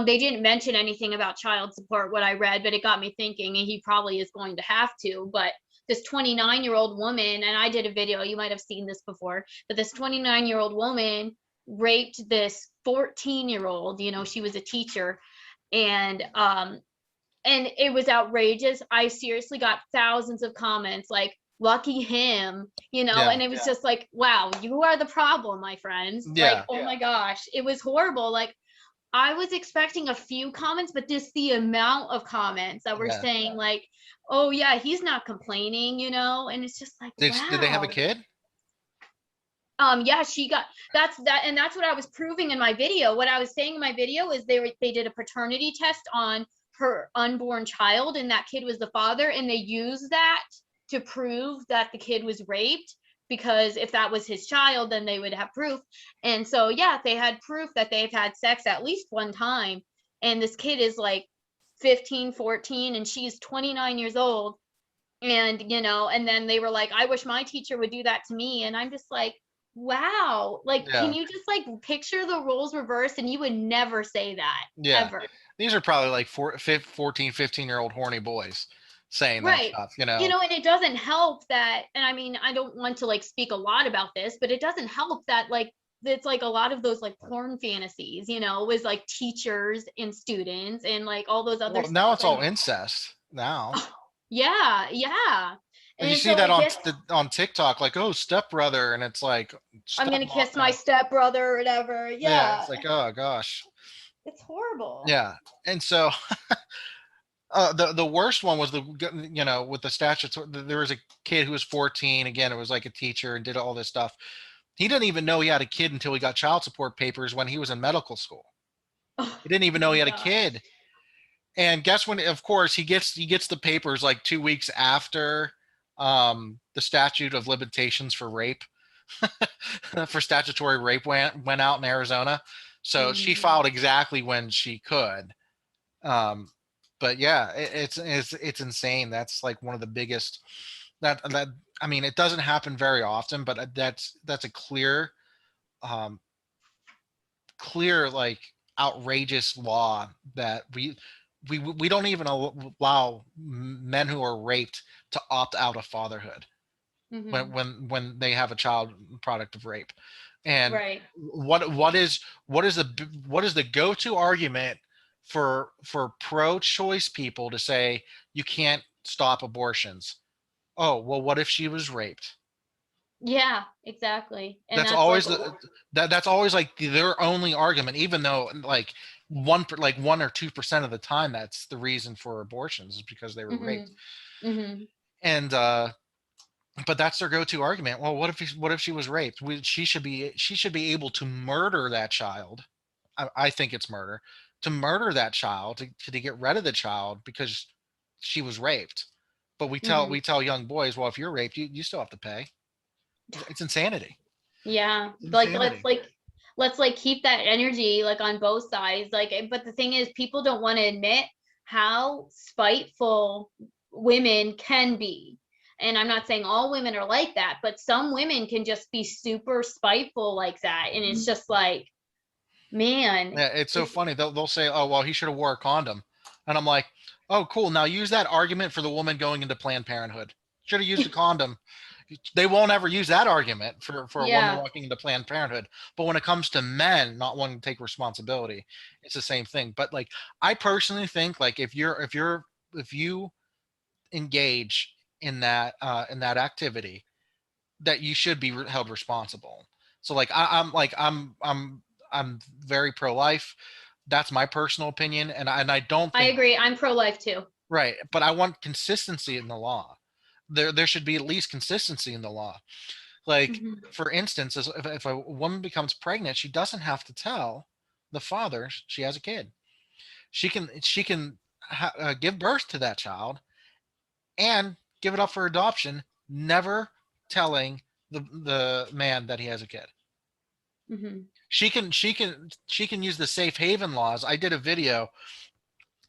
They didn't mention anything about child support, what I read, but it got me thinking, and he probably is going to have to. But this 29-year-old woman, and I did a video, you might have seen this before, but this 29-year-old woman raped this 14-year-old, she was a teacher, and it was outrageous. I seriously got thousands of comments like, lucky him, Yeah. and it was just like, wow, you are the problem, my friends. Yeah. Like, oh my gosh, it was horrible. Like, I was expecting a few comments, but just the amount of comments that were Yeah. saying like, oh yeah, he's not complaining, and it's just like, Did they have a wow. kid? Yeah, she got that's what I was proving in my video. What I was saying in my video is they did a paternity test on her unborn child, and that kid was the father, and they used that to prove that the kid was raped, because if that was his child, then they would have proof. And so yeah, they had proof that they've had sex at least one time, and this kid is like 15, 14, and she's 29 years old. And and then they were like, I wish my teacher would do that to me. And I'm just like, wow, like, can Yeah. you just like picture the roles reversed? And you would never say that, Yeah. ever. These are probably like 14, 15-year-old horny boys saying that Right. stuff, you know? And it doesn't help that, and I mean, I don't want to like speak a lot about this, but it doesn't help that like it's like a lot of those like porn fantasies, with like teachers and students and like all those other Well, now stuff. it's all incest now. Yeah, yeah. And you And see so that it on gets, on TikTok, like, oh, stepbrother, and it's like I'm gonna stepmom. kiss my stepbrother or whatever. Yeah, Yeah. it's like, oh gosh. It's horrible. Yeah. And so the worst one was with the statutes. There was a kid who was 14. Again, it was like a teacher and did all this stuff. He didn't even know he had a kid until he got child support papers when he was in medical school. Oh He didn't even know my he had a God. kid. And guess when? Of course, he gets the papers like 2 weeks after the statute of limitations for rape, for statutory rape went out in Arizona. So she Mhm. filed exactly when she could. Um, but yeah, it's insane. That's like one of the biggest. That I mean, it doesn't happen very often, but that's a um, clear like outrageous law that we don't even allow men who are raped to opt out of fatherhood when Mhm. when they have a child product of rape. And Right. what is the go-to argument for pro-choice people to say you can't stop abortions? Oh, well, what if she was raped? Yeah, exactly. And That's that's like, always that's always like their only argument, even though like 1 or 2% of the time that's the reason for abortions is because they were raped. mhm. Mhm. And but that's their go-to argument. Well, what if she was raped? She should be able to murder that child. I think it's murder, to murder that child, to get rid of the child because she was raped. But Mhm. we tell young boys, well, if you're raped, you still have to pay. It's insanity. Yeah. It's Like insanity. let's like keep that energy like on both sides. Like, but the thing is, people don't want to admit how spiteful women can be. And I'm not saying all women are like that, but some women can just be super spiteful like that. And it's just like, man, Yeah, it's so it's funny. They'll say, "Oh, well, he should have wore a condom," and I'm like, "Oh, cool. Now use that argument for the woman going into Planned Parenthood. Should have used a condom." They won't ever use that argument for a woman yeah, walking into Planned Parenthood. But when it comes to men not wanting to take responsibility, it's the same thing. But like, I personally think like if you engage in that activity, that you should be held responsible. So like I'm very pro life. That's my personal opinion, and I don't I think agree. I'm pro-life too. right, but I want consistency in the law. There should be at least consistency in the law. Like Mhm. for instance, if a woman becomes pregnant, she doesn't have to tell the father she has a kid. She can give birth to that child and give it up for adoption, never telling the man that he has a kid. Mhm. She can use the safe haven laws. I did a video.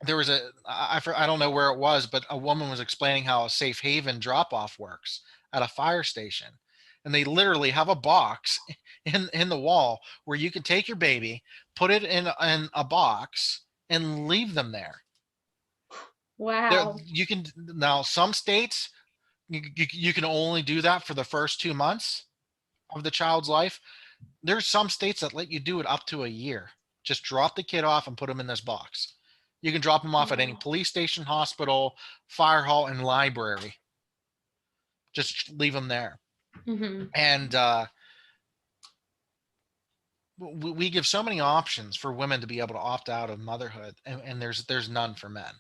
There was I don't know where it was, but a woman was explaining how a safe haven drop off works at a fire station, and they literally have a box in the wall where you can take your baby, put it in a box, and leave them there. There Wow. you can now some states you can only do that for the first 2 months of the child's life. There's some states that let you do it up to a year. Just drop the kid off and put him in this box. You can drop him off at any Wow. police station, hospital, fire hall, and library. Just leave him there. Mhm. And we give so many options for women to be able to opt out of motherhood, and there's none for men.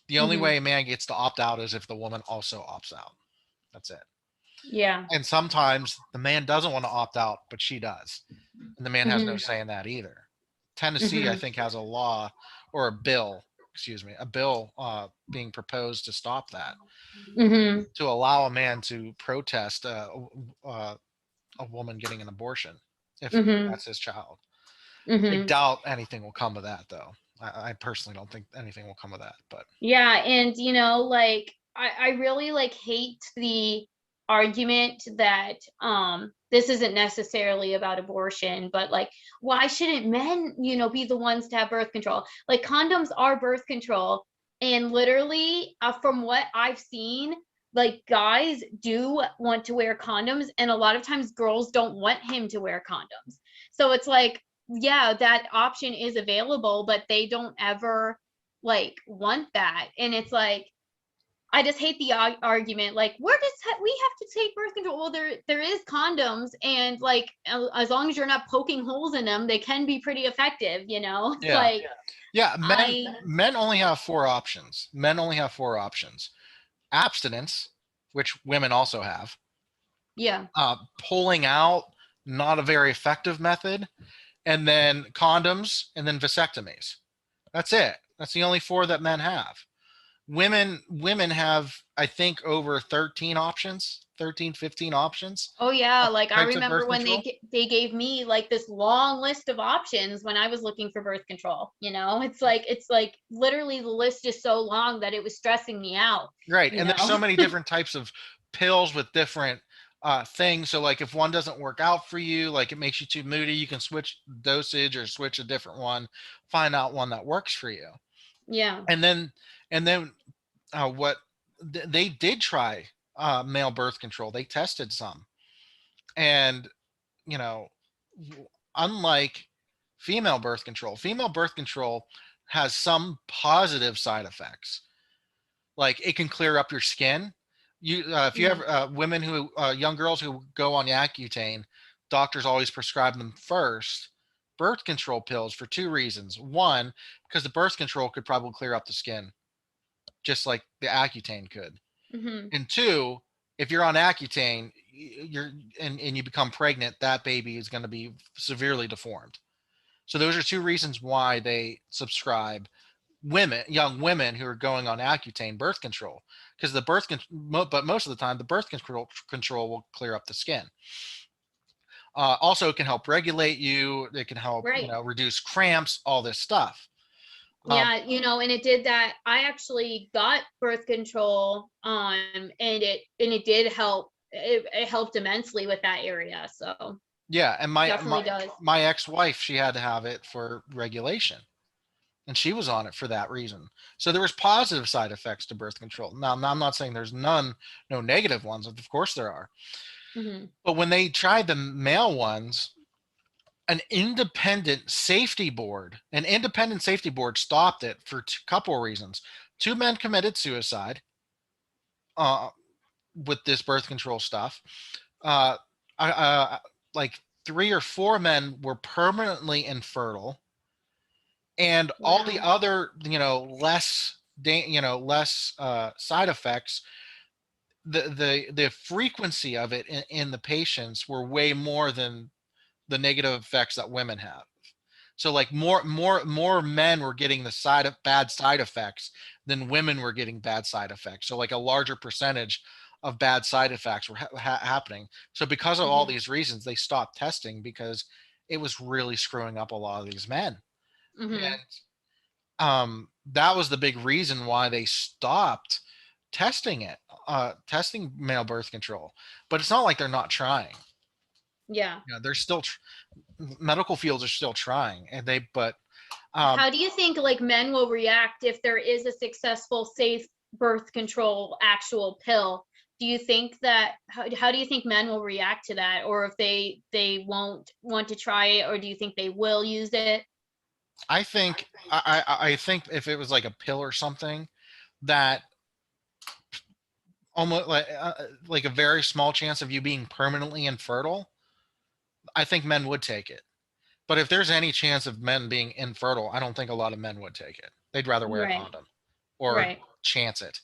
The only Mhm. way a man gets to opt out is if the woman also opts out. That's it. Yeah. And sometimes the man doesn't want to opt out, but she does. And the man has no Mhm. say in that either. Tennessee, I Mhm. think, has a law or a bill, excuse me, a bill being proposed to stop that, Mhm. to allow a man to protest uh, a woman getting an abortion if Mhm. that's his child. I Mhm. doubt anything will come of that, though. I personally don't think anything will come of that. But Yeah, and like I really like hate the argument that this isn't necessarily about abortion, but like why shouldn't men, be the ones to have birth control? Like condoms are birth control, and literally from what I've seen, like guys do want to wear condoms, and a lot of times girls don't want him to wear condoms. So it's like, yeah, that option is available, but they don't ever like want that. And it's like I just hate the argument like we have to take birth control. Well, there is condoms, and like as long as you're not poking holes in them, they can be pretty effective. It's yeah, like yeah, I men only have four options. Men only have four options: abstinence, which women also have; yeah. pulling out, not a very effective method; and then condoms, and then vasectomies. That's it. That's the only four that men have. Women have, I think, over 13 options, 13, 15 options Oh yeah, of like I types of remember birth when control. they gave me like this long list of options when I was looking for birth control. It's like literally the list is so long that it was stressing me out. Right. You And there's know. so many different types of pills with different things. So like if one doesn't work out for you, like it makes you too moody, you can switch dosage or switch a different one, find out one that works for you. Yeah. And then and then what they did try male birth control. They tested some. And you know, unlike female birth control has some positive side effects. Like it can clear up your skin. If you have Mhm. women who, young girls who go on Accutane, doctors always prescribe them first birth control pills for two reasons. One, because the birth control could probably clear up the skin, just like the Accutane could. Mhm. And two, if you're on Accutane, you're and you become pregnant, that baby is going to be severely deformed. So those are two reasons why they subscribe young women who are going on Accutane birth control, because but most of the time the birth control will clear up the skin. Also, it can help regulate you. It can help Right. reduce cramps, all this stuff. Um, Yeah, and it did that. I actually got birth control, and it did help. It helped immensely with that area. So yeah, and definitely does. my ex-wife, she had to have it for regulation, and she was on it for that reason. So there was positive side effects to birth control. Now I'm not saying there's no negative ones. Of course there are. Hmm. But when they tried the male ones, an independent safety board stopped it for a couple of reasons. Two men committed suicide uh, with this birth control stuff. Uh, like three or four men were permanently infertile, and all the Wow. other, less side effects. The frequency of it in the patients were way more than the negative effects that women have. So like more men were getting the bad side effects than women were getting bad side effects. So like a larger percentage of bad side effects were happening. So because of all Hmm. these reasons, they stopped testing because it was really screwing up a lot of these men. Hmm. And that was the big reason why they stopped testing testing male birth control. But it's not like they're not trying. Yeah. They're still medical fields are still trying, and but um, How do you think like men will react if there is a successful, safe birth control actual pill? Do you think that how do you think men will react to that, or if they won't want to try it, or do you think they will use it? I think if it was like a pill or something that almost like a very small chance of you being permanently infertile, I think men would take it. But if there's any chance of men being infertile, I don't think a lot of men would take it. They'd rather wear a Right. condom or Right. chance it.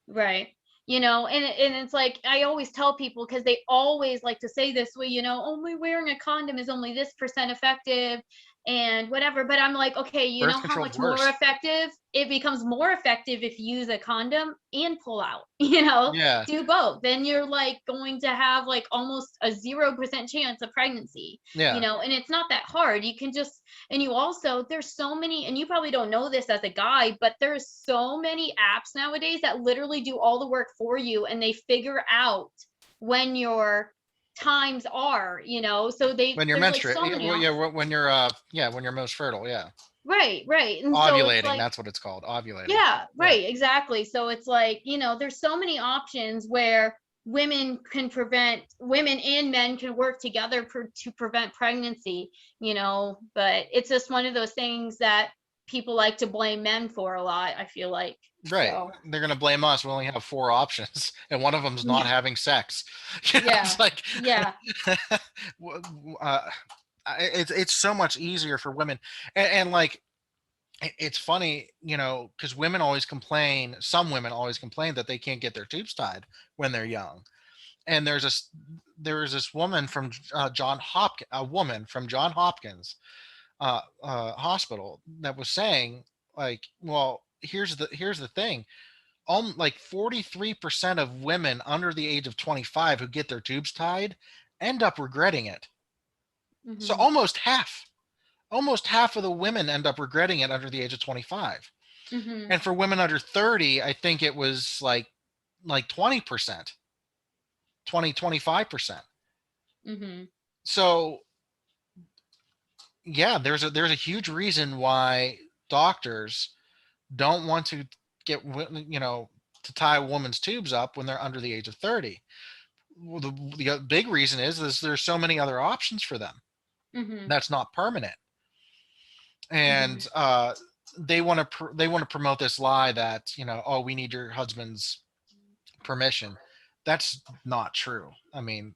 Right. and it's like I always tell people, because they always like to say this way, only wearing a condom is only this percent effective and whatever. But I'm like, okay, you Birth know how control's much more worse. effective it becomes? More effective if you use a condom and pull out, Yeah. do both. Then you're like going to have like almost a 0% chance of pregnancy, Yeah. and it's not that hard. You can just, and you also, there's so many, and you probably don't know this as a guy, but there's so many apps nowadays that literally do all the work for you, and they figure out when your times are, so When you're there's like menstruating, so many well, yeah, apps. when you're when you're most fertile, yeah. Right. And so it's Ovulating, like, that's what it's called, ovulating. yeah, Yeah. right, exactly. So it's like, there's so many options where women and men can work together to prevent pregnancy, but it's just one of those things that people like to blame men for a lot, I feel like. Right. So They're gonna blame us. We only have 4 options, and one of them's not having sex. yeah, It's like, yeah, w- uh, it's so much easier for women, and like it's funny, because women always complain. Some women always complain that they can't get their tubes tied when they're young. And there was this woman from a woman from John Hopkins hospital that was saying, like, well, here's the thing. Like 43% of women under the age of 25 who get their tubes tied end up regretting it. So hmm almost half of the women end up regretting it under the age of 25. hmm And for women under 30, I think it was like 20%, 25%. hmm So yeah, there's a huge reason why doctors don't want to get to tie a woman's tubes up when they're under the age of 30. Well, the big reason is there's so many other options for them hmm that's not permanent, hmm and they want to promote this lie that, oh, we need your husband's permission. That's not true. I mean,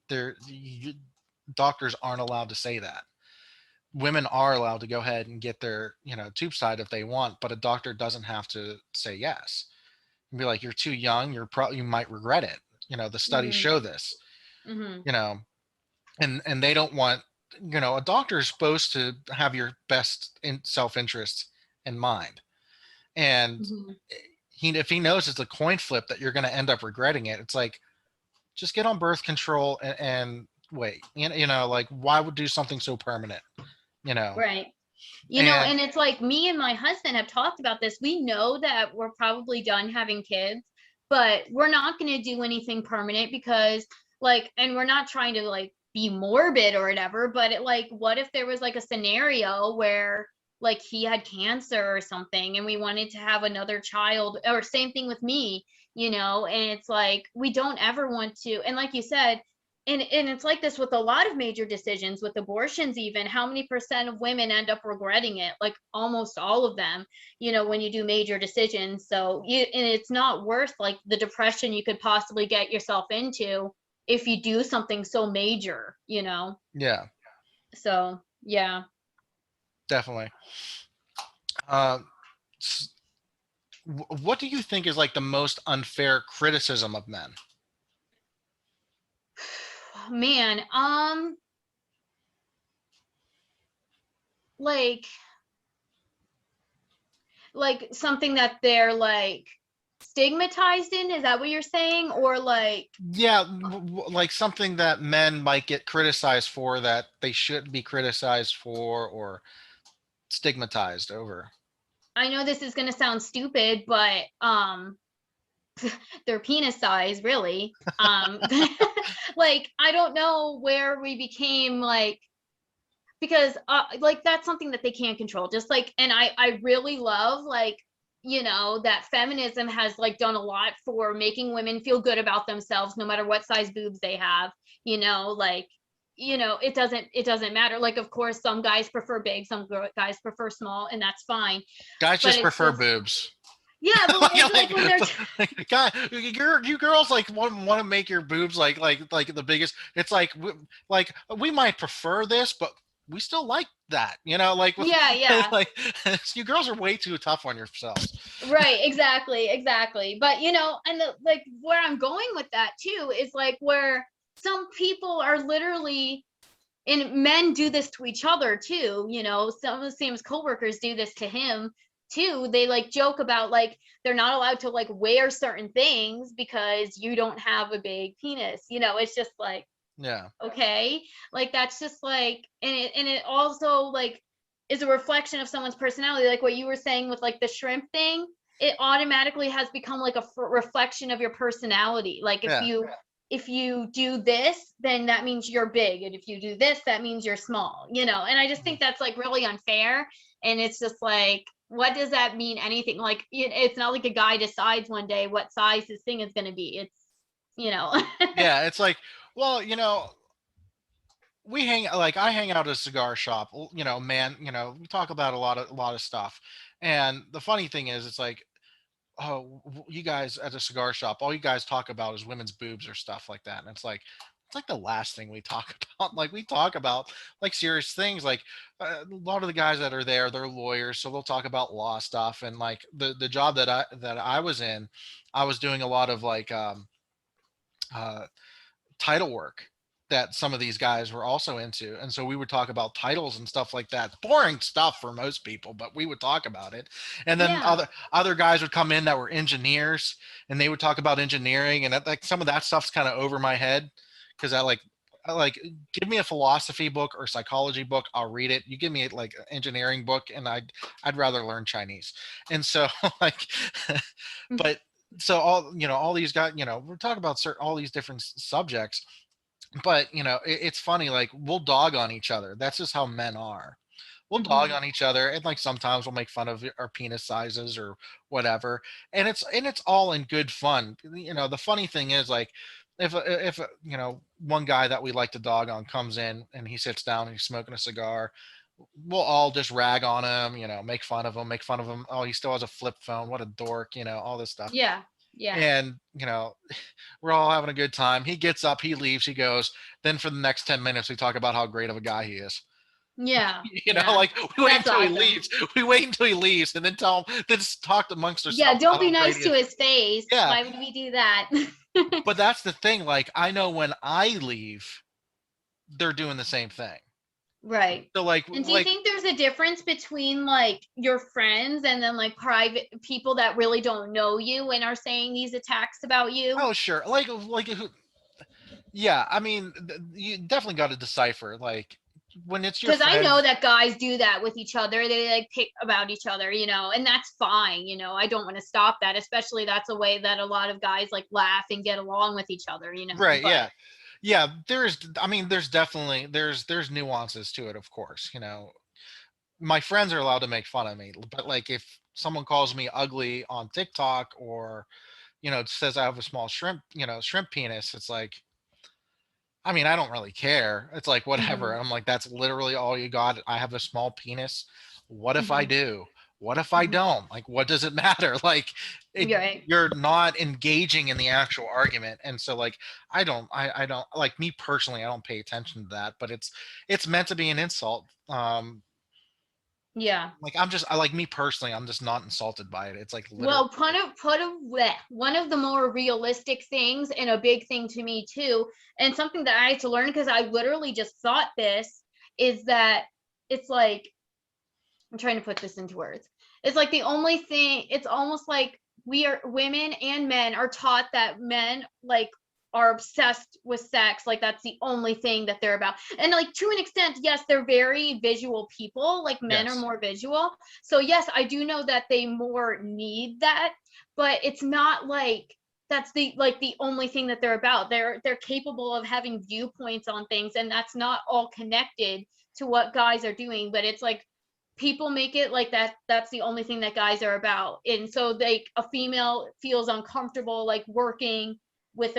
doctors aren't allowed to say that. Women are allowed to go ahead and get their tube tied if they want, but a doctor doesn't have to say yes and be like, you're too young, you might regret it. The studies hmm show this. hmm you know and they don't want, a doctor is supposed to have your best self-interest in mind. And hmm if he knows it's a coin flip that you're going to end up regretting it, it's like, just get on birth control and wait. Like, why would do something so permanent? right. And And it's like, me and my husband have talked about this. We know that we're probably done having kids, but we're not going to do anything permanent, because like, and we're not trying to like be morbid or whatever, but what if there was like a scenario where like he had cancer or something and we wanted to have another child, or same thing with me, and it's like, we don't ever want to. And like you said, and it's like this with a lot of major decisions, with abortions even. How many percent of women end up regretting it? Like almost all of them, when you do major decisions. So and it's not worth like the depression you could possibly get yourself into if you do something so major. yeah, So yeah. definitely. uh, what do you think is like the most unfair criticism of men? Man, like something that they're like stigmatized in, is that what you're saying? Or like, Yeah, like something that men might get criticized for that they shouldn't be criticized for or stigmatized over. I know this is going to sound stupid, but their penis size, really. Like, I don't know where we became like, because like that's something that they can't control. Just like, and I really love like, that feminism has like done a lot for making women feel good about themselves no matter what size boobs they have. Like, it doesn't matter. Like, of course some guys prefer big, some guys prefer small, and that's fine. Guys But just it's prefer just, boobs. yeah, but it's like when they're God, you girls like want to make your boobs like the biggest. It's like we might prefer this, but we still like that, like with Yeah, yeah. like you girls are way too tough on yourselves. Right, exactly. But and like where I'm going with that too is like where some people are literally, and men do this to each other too, some of Sam's coworkers do this to him too. They like joke about like they're not allowed to like wear certain things because you don't have a big penis. It's just like, Yeah. okay, like that's just like, and it also like is a reflection of someone's personality, like what you were saying with like the shrimp thing. It automatically has become like a reflection of your personality. Like Yeah. if you do this, then that means you're big, and if you do this, that means you're small, and I just think that's like really unfair. And it's just like, what does that mean? Anything? Like it's not like a guy decides one day what size his thing is going to be. It's Yeah, it's like, well, I hang out at a cigar shop, man, we talk about a lot of stuff. And the funny thing is, it's like, oh, you guys at a cigar shop, all you guys talk about is women's boobs or stuff like that. And it's like the last thing we talk about. Like we talk about like serious things. Like a lot of the guys that are there, they're lawyers, so they'll talk about law stuff. And like the job that I was in, I was doing a lot of like uh title work that some of these guys were also into. And so we would talk about titles and stuff like that. Boring stuff for most people, but we would talk about it. And then yeah, other guys would come in that were engineers, and they would talk about engineering, and like some of that stuff's kind of over my head, because I like give me a philosophy book or psychology book, I'll read it. You give me like an engineering book, and I'd rather learn Chinese. And so like but so all these guys, we're talking about all these different subjects. But it's funny, like we'll dog on each other. That's just how men are. We'll dog mhm, on each other, and like sometimes we'll make fun of our penis sizes or whatever. And it's all in good fun. The funny thing is, like, if one guy that we like to dog on comes in and he sits down and he's smoking a cigar, we'll all just rag on him, make fun of him. Oh, he still has a flip phone, what a dork, all this stuff. yeah, yeah, And we're all having a good time. He gets up, he leaves, he goes. Then for the next 10 minutes, we talk about how great of a guy he is. yeah, yeah. Like we wait That's until he awesome. leaves. We wait until he leaves and then tell him, then just talk amongst Yeah, ourselves don't about be how great nice he to is. his face. Yeah. Why would we do that? But that's the thing. Like, I know when I leave, they're doing the same thing. Right. So like, And do you think there's a difference between like your friends and then like private people that really don't know you and are saying these attacks about you? oh, sure. Yeah. I mean, you definitely got to decipher, like, when it's your Because I know friends. that guys do that with each other. They like pick about each other, and that's fine. I don't want to stop that, especially that's a way that a lot of guys like laugh and get along with each other. Right. But Yeah. Yeah. I mean, there's definitely, there's nuances to it, of course. My friends are allowed to make fun of me, but like if someone calls me ugly on TikTok, or says I have a small shrimp penis, it's like, I mean, I don't really care. It's like, whatever. mhm, I'm like, that's literally all you got. I have a small penis. What if I mhm, do? What if I mhm. don't? Like, what does it matter? Like, Right. you're not engaging in the actual argument. And so like, I don't, like, me personally, I don't pay attention to that, but it's meant to be an insult. Yeah. Like, I like, me personally, I'm just not insulted by it. It's like literally. Well, one of the more realistic things, and a big thing to me too, and something that I had to learn because I literally just thought this, is that it's like, I'm trying to put this into words. It's like the only thing, it's almost like we are, women and men are taught that men like are obsessed with sex, like that's the only thing that they're about. And like to an extent, yes, they're very visual people, like men are Yes. more visual. So yes, I do know that they more need that, but it's not like that's the only thing that they're about. They're capable of having viewpoints on things, and that's not all connected to what guys are doing, but it's like people make it like that's the only thing that guys are about. And so like a female feels uncomfortable like working with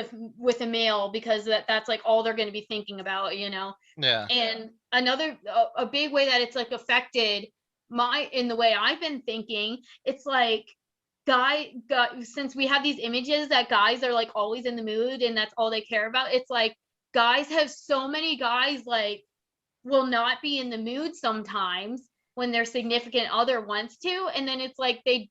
a male because that's like all they're going to be thinking about. Yeah. And another a big way that it's like affected my in the way I've been thinking, it's like since we have these images that guys are like always in the mood and that's all they care about, it's like guys have so many guys like will not be in the mood sometimes when their significant other wants to, and then it's like they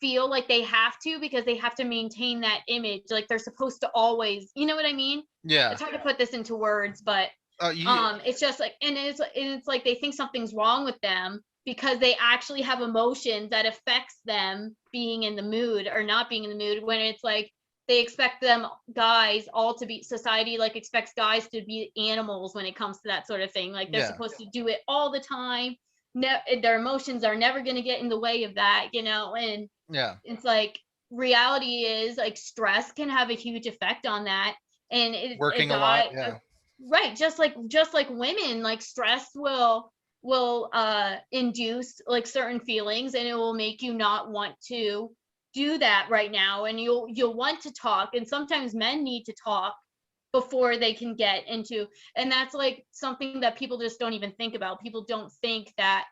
feel like they have to because they have to maintain that image, like they're supposed to always, you know what I mean? Yeah. It's hard to put this into words, but it's just like, and it's like they think something's wrong with them because they actually have emotions that affects them being in the mood or not being in the mood, when it's like they expect them guys all to be, society like expects guys to be animals when it comes to that sort of thing, like they're Yeah. supposed to do it all the time. Their emotions are never going to get in the way of that, you know. And Yeah. it's like, reality is like stress can have a huge effect on that. And Working a lot. Yeah. right, just like women, like stress will induce like certain feelings, and it will make you not want to do that right now, and you'll want to talk, and sometimes men need to talk before they can get into, and that's like something that people just don't even think about. People don't think that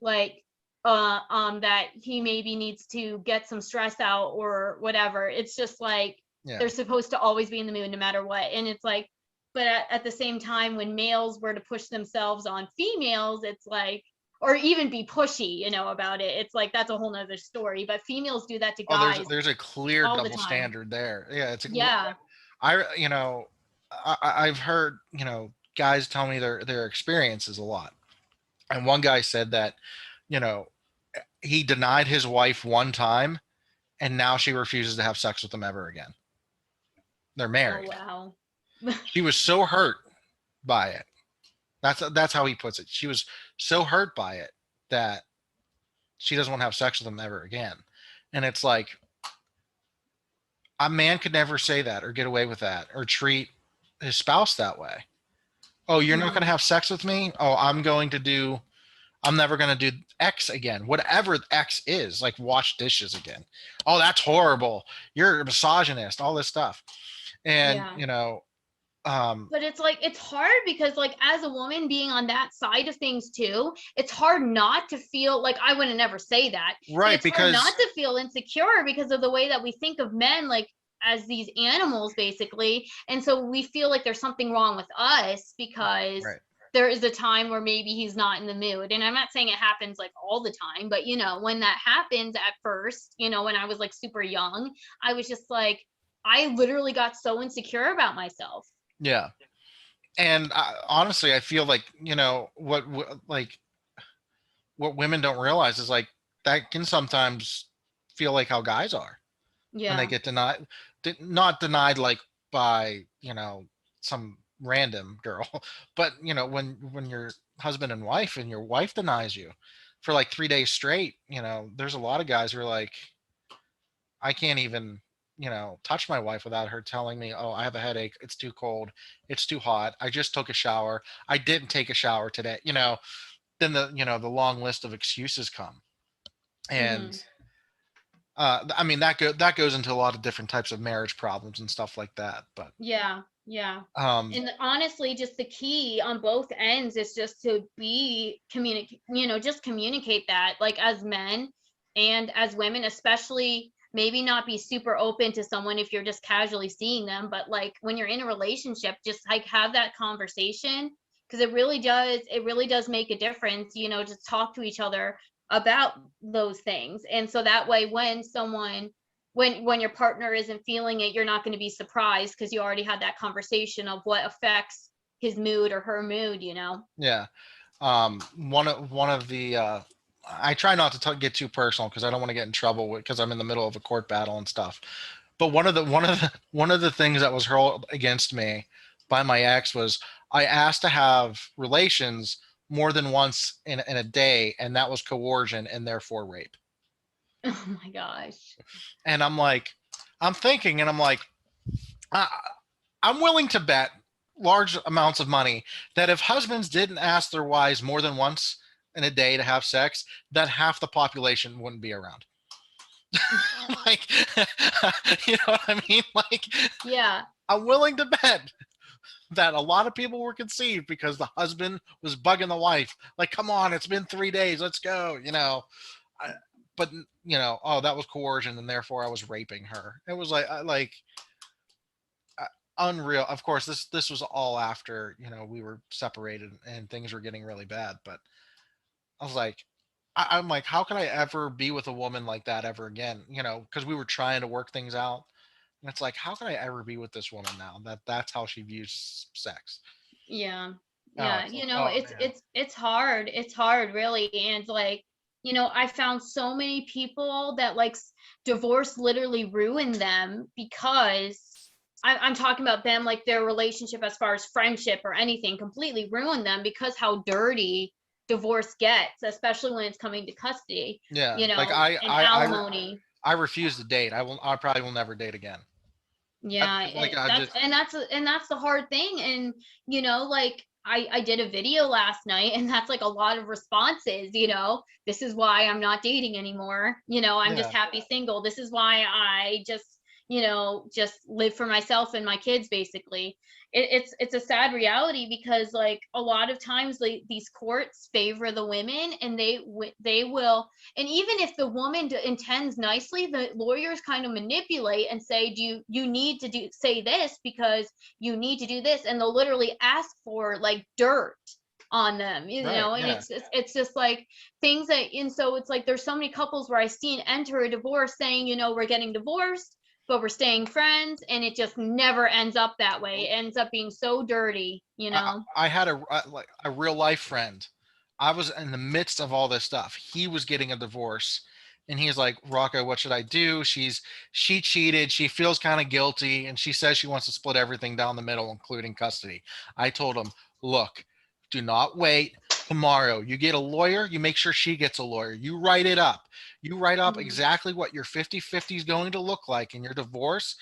like that he maybe needs to get some stress out or whatever. It's just like they're supposed to always be in the mood no matter what. And it's like, but at the same time, when males were to push themselves on females, it's like, or even be pushy, you know, about it, it's like that's a whole nother story. But females do that to guys. There's a clear all the double time. standard there. Yeah, Yeah. I've heard, guys tell me their experiences a lot. And one guy said that, he denied his wife one time and now she refuses to have sex with him ever again. They're married. Oh, wow. She was so hurt by it. That's how he puts it. She was so hurt by it that she doesn't want to have sex with him ever again. And it's like, a man could never say that or get away with that or treat his spouse that way. Oh, you're not going to have sex with me? Oh, I'm never going to do X again. Whatever X is, like wash dishes again. Oh, that's horrible. You're a misogynist, all this stuff. And, but it's like, it's hard because like as a woman being on that side of things too, it's hard not to feel like, I wouldn't never say that. Right. It's because hard not to feel insecure because of the way that we think of men, like as these animals basically. And so we feel like there's something wrong with us because there is a time where maybe he's not in the mood. And I'm not saying it happens like all the time, but when that happens at first, when I was like super young, I was just like, I literally got so insecure about myself. Yeah. And honestly, I feel like, what women don't realize is like that can sometimes feel like how guys are when they get denied, not denied like by, some random girl, but when your husband and wife and your wife denies you for like 3 days straight, there's a lot of guys who are like, I can't even touch my wife without her telling me, oh, I have a headache, it's too cold, it's too hot, I just took a shower, I didn't take a shower today, then the long list of excuses come. And I mean that goes into a lot of different types of marriage problems and stuff like that. But yeah. And honestly, just the key on both ends is just to just communicate that, like as men and as women, especially. Maybe not be super open to someone if you're just casually seeing them, but like when you're in a relationship, just like have that conversation, because it really does make a difference, just talk to each other about those things. And so that way when your partner isn't feeling it, you're not going to be surprised because you already had that conversation of what affects his mood or her mood, Yeah. One of the I try not to get too personal because I don't want to get in trouble because I'm in the middle of a court battle and stuff. But one of the things that was hurled against me by my ex was I asked to have relations more than once in a day, and that was coercion and therefore rape. Oh my gosh. And I'm like, I'm willing to bet large amounts of money that if husbands didn't ask their wives more than once in a day to have sex, that half the population wouldn't be around. Like, you know what I mean? Like, yeah, I'm willing to bet that a lot of people were conceived because the husband was bugging the wife. Like, come on, it's been 3 days, let's go. But oh, that was coercion, and therefore I was raping her. It was like unreal. Of course, this was all after, we were separated and things were getting really bad. But I was like, I'm like, how can I ever be with a woman like that ever again? Because we were trying to work things out. And it's like, how can I ever be with this woman now? That's how she views sex. Yeah. Oh, Yeah. it's like, oh man. It's hard. It's hard, really. And like, I found so many people that like divorce literally ruined them because I'm talking about them, like their relationship as far as friendship or anything completely ruined them because how dirty divorce gets, especially when it's coming to custody, Yeah, like and alimony. I refuse to date. I probably will never date again. Yeah, Like I just that's the hard thing. And like I did a video last night, and that's like a lot of responses. This is why I'm not dating anymore. I'm just yeah. happy single. This is why I just live for myself and my kids, basically. It's a sad reality because like a lot of times like these courts favor the women, and they will. And even if the woman intends nicely, the lawyers kind of manipulate and say, you need to say this because you need to do this, and they'll literally ask for like dirt on them, Right, and yeah. it's just like things that. And so it's like there's so many couples where I've seen enter a divorce saying, we're getting divorced, but we're staying friends, and it just never ends up that way. It ends up being so dirty. I had like a real life friend. I was in the midst of all this stuff. He was getting a divorce, and he's like, "Rocco, what should I do? She cheated. She feels kind of guilty, and she says she wants to split everything down the middle, including custody." I told him, "Look, do not wait. Tomorrow, you get a lawyer. You make sure she gets a lawyer. You write it up. You write up Mhm. exactly what your 50-50 is going to look like in your divorce."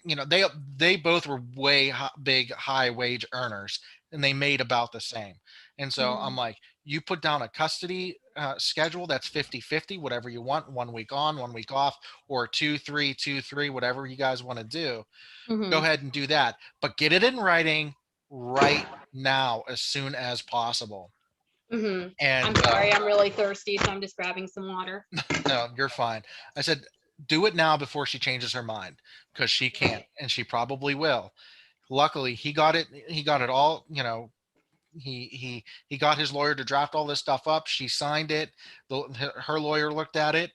They both were way big high wage earners, and they made about the same. And so I'm Mhm. like, you put down a custody schedule that's 50-50, whatever you want, 1 week on, 1 week off, or 2-3, 2-3, whatever you guys want to do. Go Mhm. ahead and do that, but get it in writing right now as soon as possible. Mhm. I'm And sorry, I'm really thirsty, so I'm just grabbing some water. no, you're fine. I said, do it now before she changes her mind, because she can't, and she probably will. Luckily, he got it all. He got his lawyer to draft all this stuff up. She signed it. Her lawyer looked at it.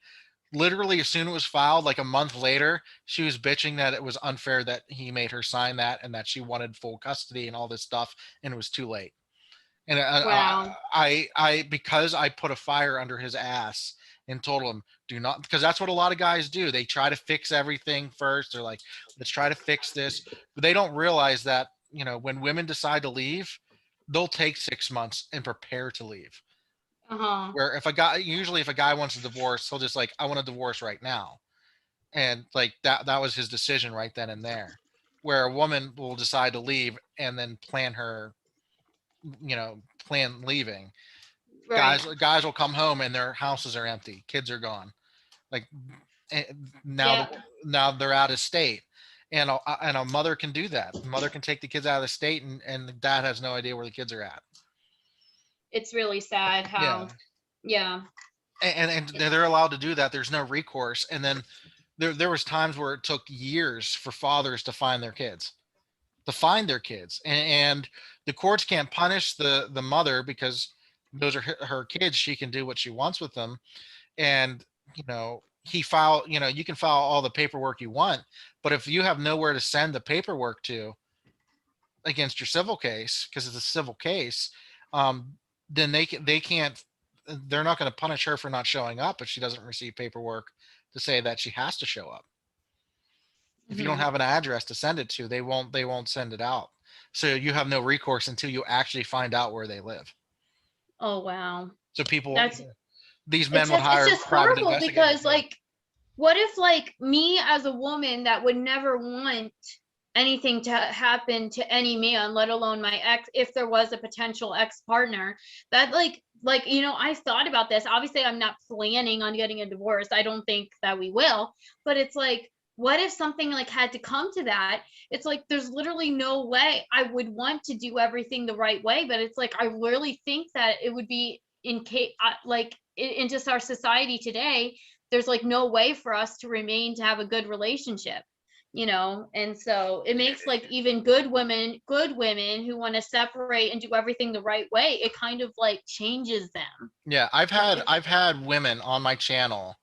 Literally, as soon as it was filed, like a month later, she was bitching that it was unfair that he made her sign that, and that she wanted full custody and all this stuff, and it was too late. And Wow. because I put a fire under his ass and told him, do not, because that's what a lot of guys do. They try to fix everything first. They're like, let's try to fix this. But they don't realize that, when women decide to leave, they'll take 6 months and prepare to leave. Uh-huh. Where usually if a guy wants a divorce, he'll just like, I want a divorce right now. And like that was his decision right then and there. Where a woman will decide to leave and then plan leaving. Right. Guys will come home and their houses are empty, kids are gone. Like, eh, now Yeah. now they're out of state, and a mother can do that. The mother can take the kids out of the state, and the dad has no idea where the kids are at. It's really sad Yeah, how, yeah. and they're allowed to do that. There's no recourse. And then there was times where it took years for fathers to find their kids, and the courts can't punish the mother because those are her kids. She can do what she wants with them. And you can file all the paperwork you want, but if you have nowhere to send the paperwork to against your civil case, because it's a civil case, um, then they can't, they're not going to punish her for not showing up if she doesn't receive paperwork to say that she has to show up. If you don't Mhm. have an address to send it to, they won't send it out. So you have no recourse until you actually find out where they live. Oh, wow. So That's these men would it's hire just private horrible investigators. because Yeah. like what if like me as a woman that would never want anything to happen to any man, let alone my ex, if there was a potential ex-partner, that like I thought about this. Obviously I'm not planning on getting a divorce, I don't think that we will, but it's like what if something like had to come to that? It's like there's literally no way I would want to do everything the right way, but it's like I really think that it would be in case like in just our society today, there's like no way for us to remain to have a good relationship. and so it makes like even good women who want to separate and do everything the right way, it kind of like changes them. Yeah, I've had women on my channel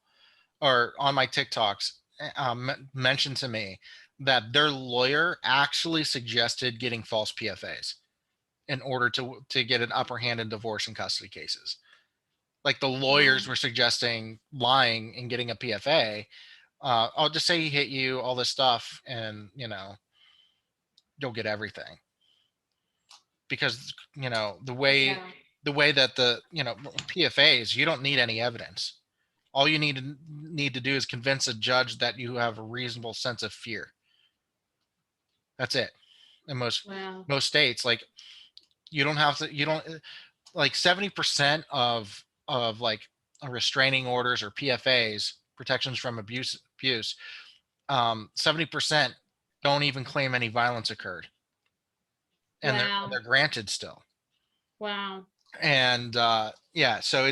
or on my TikToks mention to me that their lawyer actually suggested getting false PFAs in order to get an upper hand in divorce and custody cases. Like the lawyers were suggesting lying and getting a PFA. I'll just say he hit you, all this stuff, and you'll get everything because Yeah. the way that PFAs, you don't need any evidence. All you need to do is convince a judge that you have a reasonable sense of fear. That's it. In Wow. most states, like you don't have to. You don't like 70% of like restraining orders or PFAs, protections from abuse. 70% don't even claim any violence occurred, and Wow. they're granted still. Wow. And yeah, so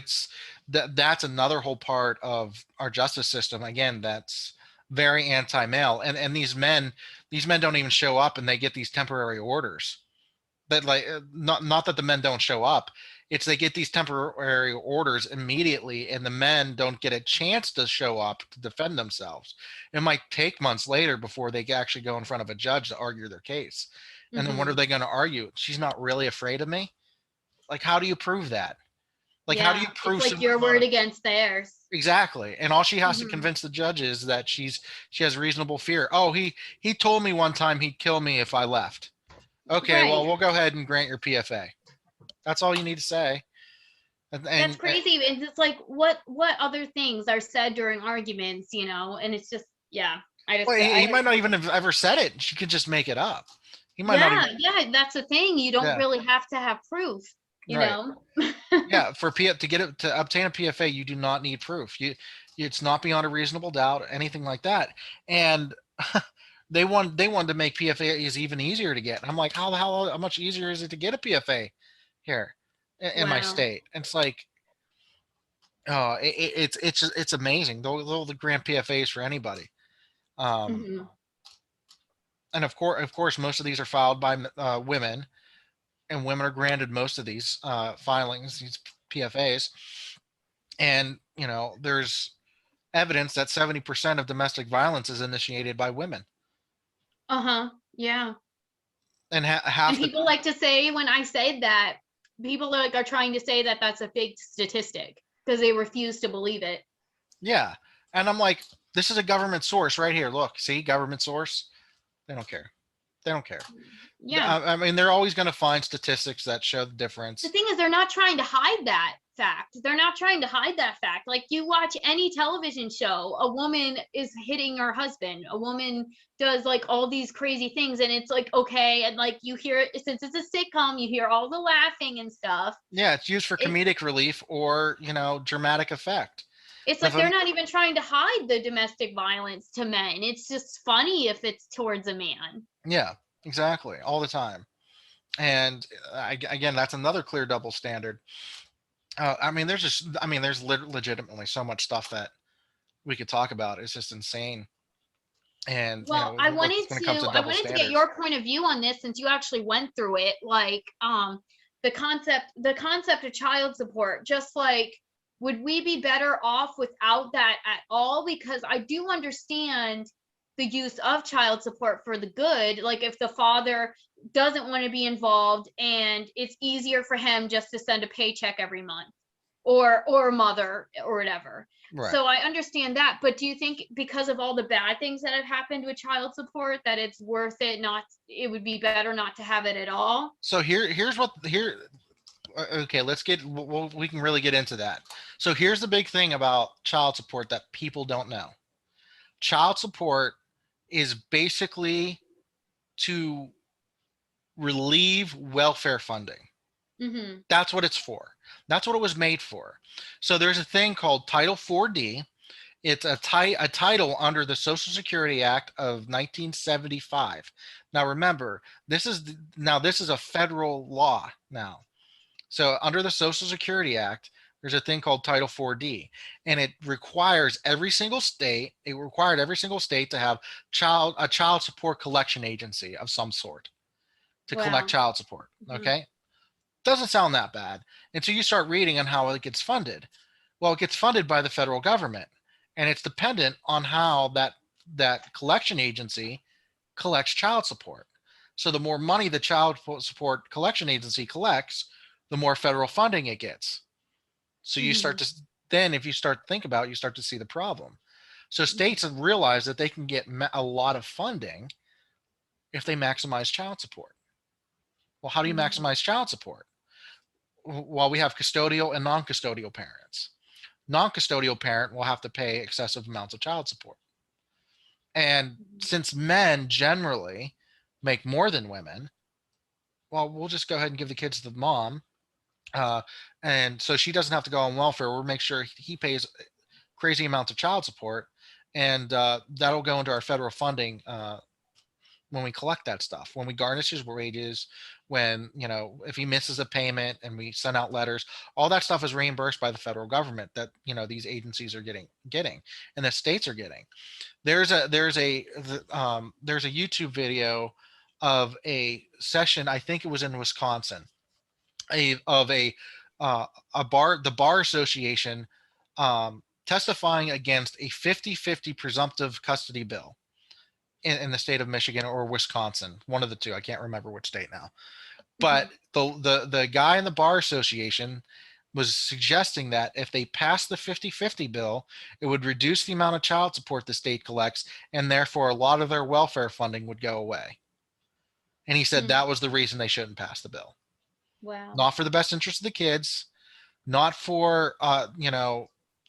that's another whole part of our justice system, again, that's very anti-male. And these men don't even show up, and they get these temporary orders that, like, not that the men don't show up, it's they get these temporary orders immediately, and the men don't get a chance to show up to defend themselves. It might take months later before they actually go in front of a judge to argue their case. And then what are Mhm. they going to argue? She's not really afraid of me. Like, how do you prove that? Like, how do you Yeah, it's prove like someone's your not word against theirs. exactly? And all she has to Mhm. convince the judge is that she has reasonable fear. Oh, he told me one time he'd kill me if I left. Okay, Right. well, we'll go ahead and grant your PFA. That's all you need to say. That's And crazy. And it's like what other things are said during arguments, and it's just, yeah. I just well, I he just might not even have ever said it. She could just make it up. He might not Yeah, even. yeah, that's the thing. You don't Yeah, really have to have proof, you right. know? Yeah, for to get it to obtain a PFA, you do not need proof. It's not beyond a reasonable doubt, anything like that. And they wanted to make PFAs even easier to get. I'm like, how much easier is it to get a PFA here in my Wow. state? And it's like, oh, it's amazing. They'll grant PFAs for anybody. Um, Mhm. and of course, most of these are filed by women, and women are granted most of these filings, these PFAs. And there's evidence that 70% of domestic violence is initiated by women, Uh-huh. Yeah. and And half the people like to say, when I say that, people are trying to say that that's a fake statistic because they refuse to believe it. yeah. And I'm like, this is a government source right here. Look, see, government source. They don't care. They don't care. Yeah. I mean, they're always going to find statistics that show the The difference. thing is, they're not trying to hide that fact. They're not trying to hide that fact. Like, you watch any television show, a woman is hitting her husband, a woman does like all these crazy things, and it's like, okay, and like you hear it, since it's a sitcom, you hear all the laughing and stuff. Yeah, it's used for It, comedic relief or dramatic effect. it's If like they're I'm, not even trying to hide the domestic violence to men. It's just funny if it's towards a man. yeah, exactly, all the time. And again, that's another clear double standard. I mean, there's legitimately so much stuff that we could talk about. It's just insane. And Well, I wanted when it comes to to I double wanted to get standards. your point of view on this, since you actually went through it. Like, the concept of child support, just like, would we be better off without that at all? Because I do understand the use of child support for the good. Like, if the father doesn't want to be involved and it's easier for him just to send a paycheck every month, or a mother or whatever. Right. So I understand that, but do you think because of all the bad things that have happened with child support that it's worth it, not it would be better not to have it at all? So okay, we can really get into that. So here's the big thing about child support that people don't know. Child support is basically to relieve welfare funding. Mm-hmm. That's what it's for. That's what it was made for. So there's a thing called Title 4D. It's a title under the Social Security Act of 1975. Now remember, this is a federal law now. So under the Social Security Act, There's a thing called Title 4D, and it requires every single state. It required every single state to have a child support collection agency of some sort to collect Wow. child support. Mhm. Okay, doesn't sound that bad until you start reading on how it gets funded. Well, it gets funded by the federal government, and it's dependent on how that collection agency collects child support. So the more money the child support collection agency collects, the more federal funding it gets. So you start to then, if you start to think about it, you start to see the problem. So states have realized that they can get a lot of funding if they maximize child support. Well, how do you maximize child support? Well, we have custodial and non-custodial parents. Non-custodial parent will have to pay excessive amounts of child support. And since men generally make more than women, well, we'll just go ahead and give the kids to the mom. And so she doesn't have to go on welfare. We'll make sure he pays crazy amounts of child support. And that'll go into our federal funding when we collect that stuff, when we garnish his wages, when, if he misses a payment and we send out letters, all that stuff is reimbursed by the federal government that, these agencies are getting, and the states are getting. There's a YouTube video of a session, I think it was in Wisconsin, the bar association testifying against a 50-50 presumptive custody bill in the state of Michigan or Wisconsin, one of the two. I can't remember which state now. But the guy in the bar association was suggesting that if they passed the 50-50 bill, it would reduce the amount of child support the state collects, and therefore a lot of their welfare funding would go away. And he said that was the reason they shouldn't pass the bill. Wow. Not for the best interest of the kids, not for,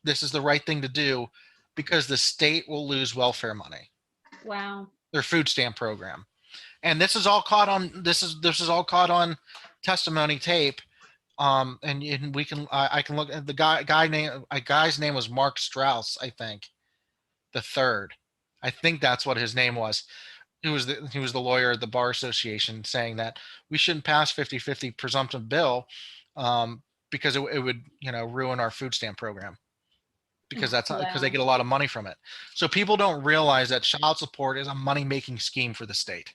this is the right thing to do, because the state will lose welfare money. Wow. Their food stamp program. And this is all caught on, this is all caught on testimony tape. And we can, I can look at the guy's name was Mark Strauss, I think, the third. I think that's what his name was. He was the lawyer at the bar association saying that we shouldn't pass 50-50 presumptive bill because it would, ruin our food stamp program, because because they get a lot of money from it. So people don't realize that child support is a money-making scheme for the state.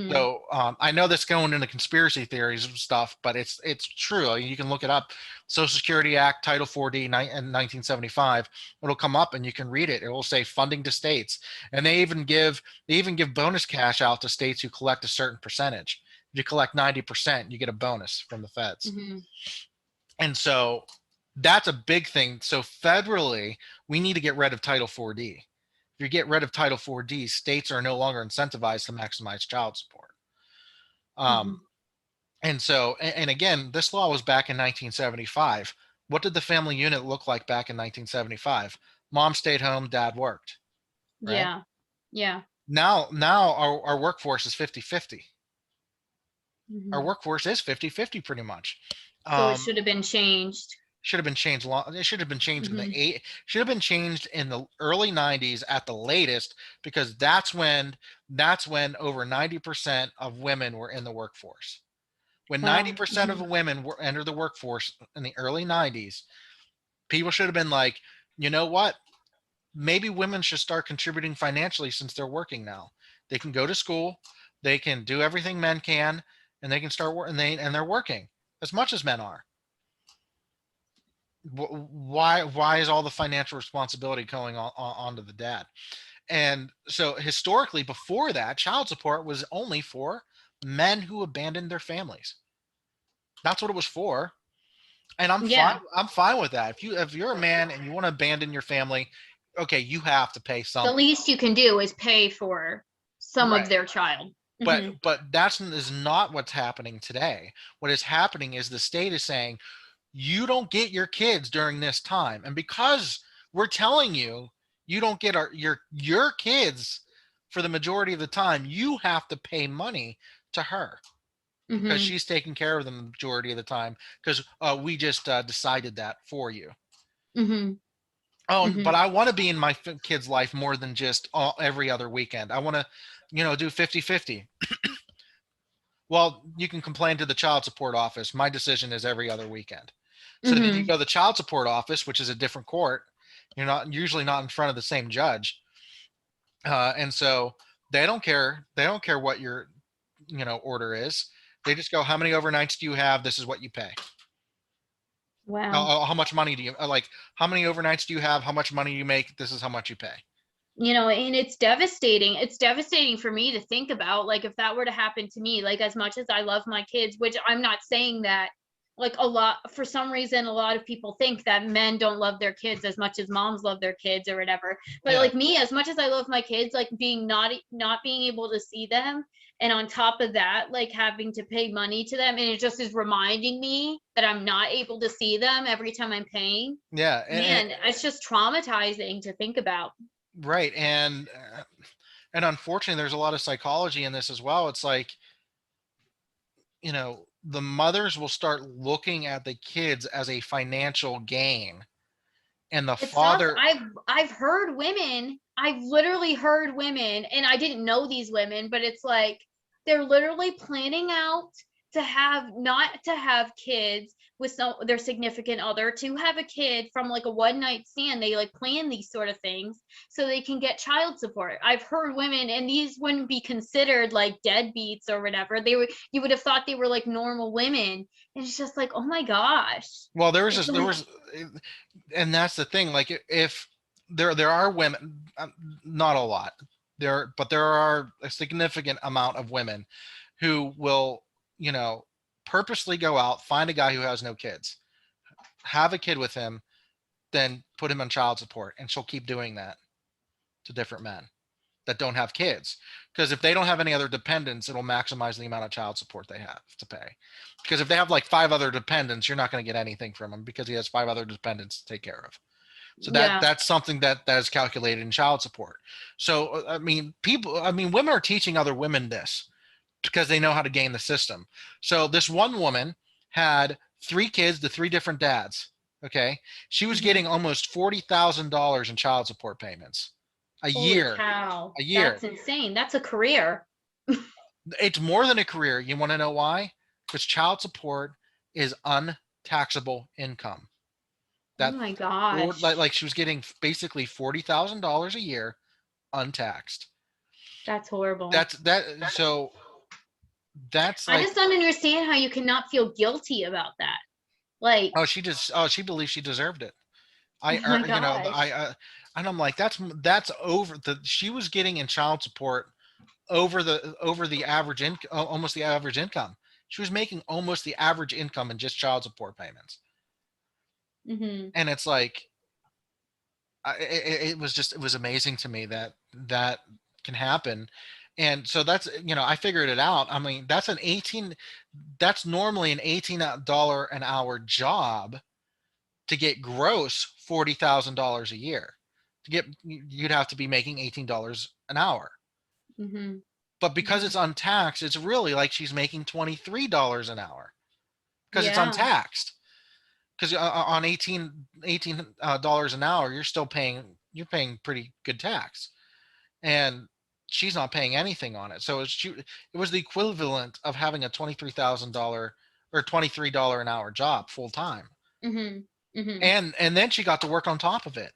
So I know that's going into conspiracy theories and stuff, but it's true. You can look it up. Social Security Act, Title 4D in 1975. It'll come up and you can read it. It will say funding to states, and they even give bonus cash out to states who collect a certain percentage. If you collect 90%, you get a bonus from the feds. And so that's a big thing. So federally, we need to get rid of Title 4D. If you get rid of Title 4D, states are no longer incentivized to maximize child support. And so, and again, this law was back in 1975. What did the family unit look like back in 1975? Mom stayed home, dad worked. Right? Yeah. Now our workforce is 50-50. Our workforce is 50-50 pretty much. So it should have been changed. Should have been changed. It should have been changed should have been changed in the early 90s at the latest, because that's when over 90% of women were in the workforce. When 90% of women entered the workforce in the early 90s, people should have been like, you know what? Maybe women should start contributing financially since they're working now. They can go to school, they can do everything men can, and they can start working, and they're working as much as men are. Why is all the financial responsibility going on to the dad? And so historically, before that, child support was only for men who abandoned their families. That's what it was for. And I'm fine with that. If you're a man and you want to abandon your family, okay, you have to pay something. The least you can do is pay for some of their child. But that is not what's happening today. What is happening is the state is saying, you don't get your kids during this time, and because we're telling you you don't get your kids for the majority of the time, you have to pay money to her because she's taking care of them the majority of the time, because we just decided that for you. But I want to be in my kid's life more than just every other weekend. I want to do 50-50. Well, you can complain to the child support office. My decision is every other weekend. So then you Mhm. go to the child support office, which is a different court. You're not usually not in front of the same judge. And so they don't care. They don't care what your, order is. They just go, how many overnights do you have? This is what you pay. Wow. How much money do you like? How many overnights do you have? How much money you make? This is how much you pay. And it's devastating. It's devastating for me to think about, like, if that were to happen to me, like, as much as I love my kids, which I'm not saying that, like, for some reason, a lot of people think that men don't love their kids as much as moms love their kids or whatever. But Yeah. like me, as much as I love my kids, like being not being able to see them, and on top of that, like having to pay money to them, and it just is reminding me that I'm not able to see them every time I'm paying. Yeah. Man, it's just traumatizing to think about. Right. And unfortunately, there's a lot of psychology in this as well. It's like, the mothers will start looking at the kids as a financial gain, and the It sucks. father. I've heard women, I've literally heard women, and I didn't know these women, but it's like they're literally planning out to have not to have kids with their significant other, to have a kid from like a one night stand. They like plan these sort of things so they can get child support. I've heard women, and these wouldn't be considered like deadbeats or whatever. You would have thought they were like normal women. And it's just like, oh my gosh. Well, It's there like, was, and that's the thing. Like, if there are women, not a lot but there are a significant amount of women who will, purposely go out, find a guy who has no kids, have a kid with him, then put him on child support, and she'll keep doing that to different men that don't have kids, because if they don't have any other dependents, it'll maximize the amount of child support they have to pay. Because if they have like 5 other dependents, you're not going to get anything from him because he has 5 other dependents to take care of. So yeah. that's something that is calculated in child support. So women are teaching other women this because they know how to game the system. So this one woman had 3 kids to 3 different dads. Okay, she was Mhm. getting almost $40,000 in child support payments a Holy year. cow. A year. That's insane. That's a career. It's more than a career. You want to know why? Because child support is untaxable income. Oh That my or gosh. like she was getting basically $40,000 a year untaxed. That's horrible. So that's I like, just don't understand how you cannot feel guilty about that. Like, she believes she deserved it. oh my gosh. And I'm like, that's over the she was getting in child support over the average income, almost the average income. She was making almost the average income in just child support payments. Hmm. And it's like, it was amazing to me that that can happen. And so that's, I figured it out. I mean, that's normally an $18 an hour job to get gross $40,000 a year. You'd have to be making $18 an hour. Hmm. But because it's untaxed, it's really like she's making $23 an hour because it's Yeah. untaxed. Because on eighteen dollars an hour, you're paying pretty good tax, and she's not paying anything on it. So it was the equivalent of having a $23,000 or $23 an hour job full time, Hmm. Hmm. and then she got to work on top of it.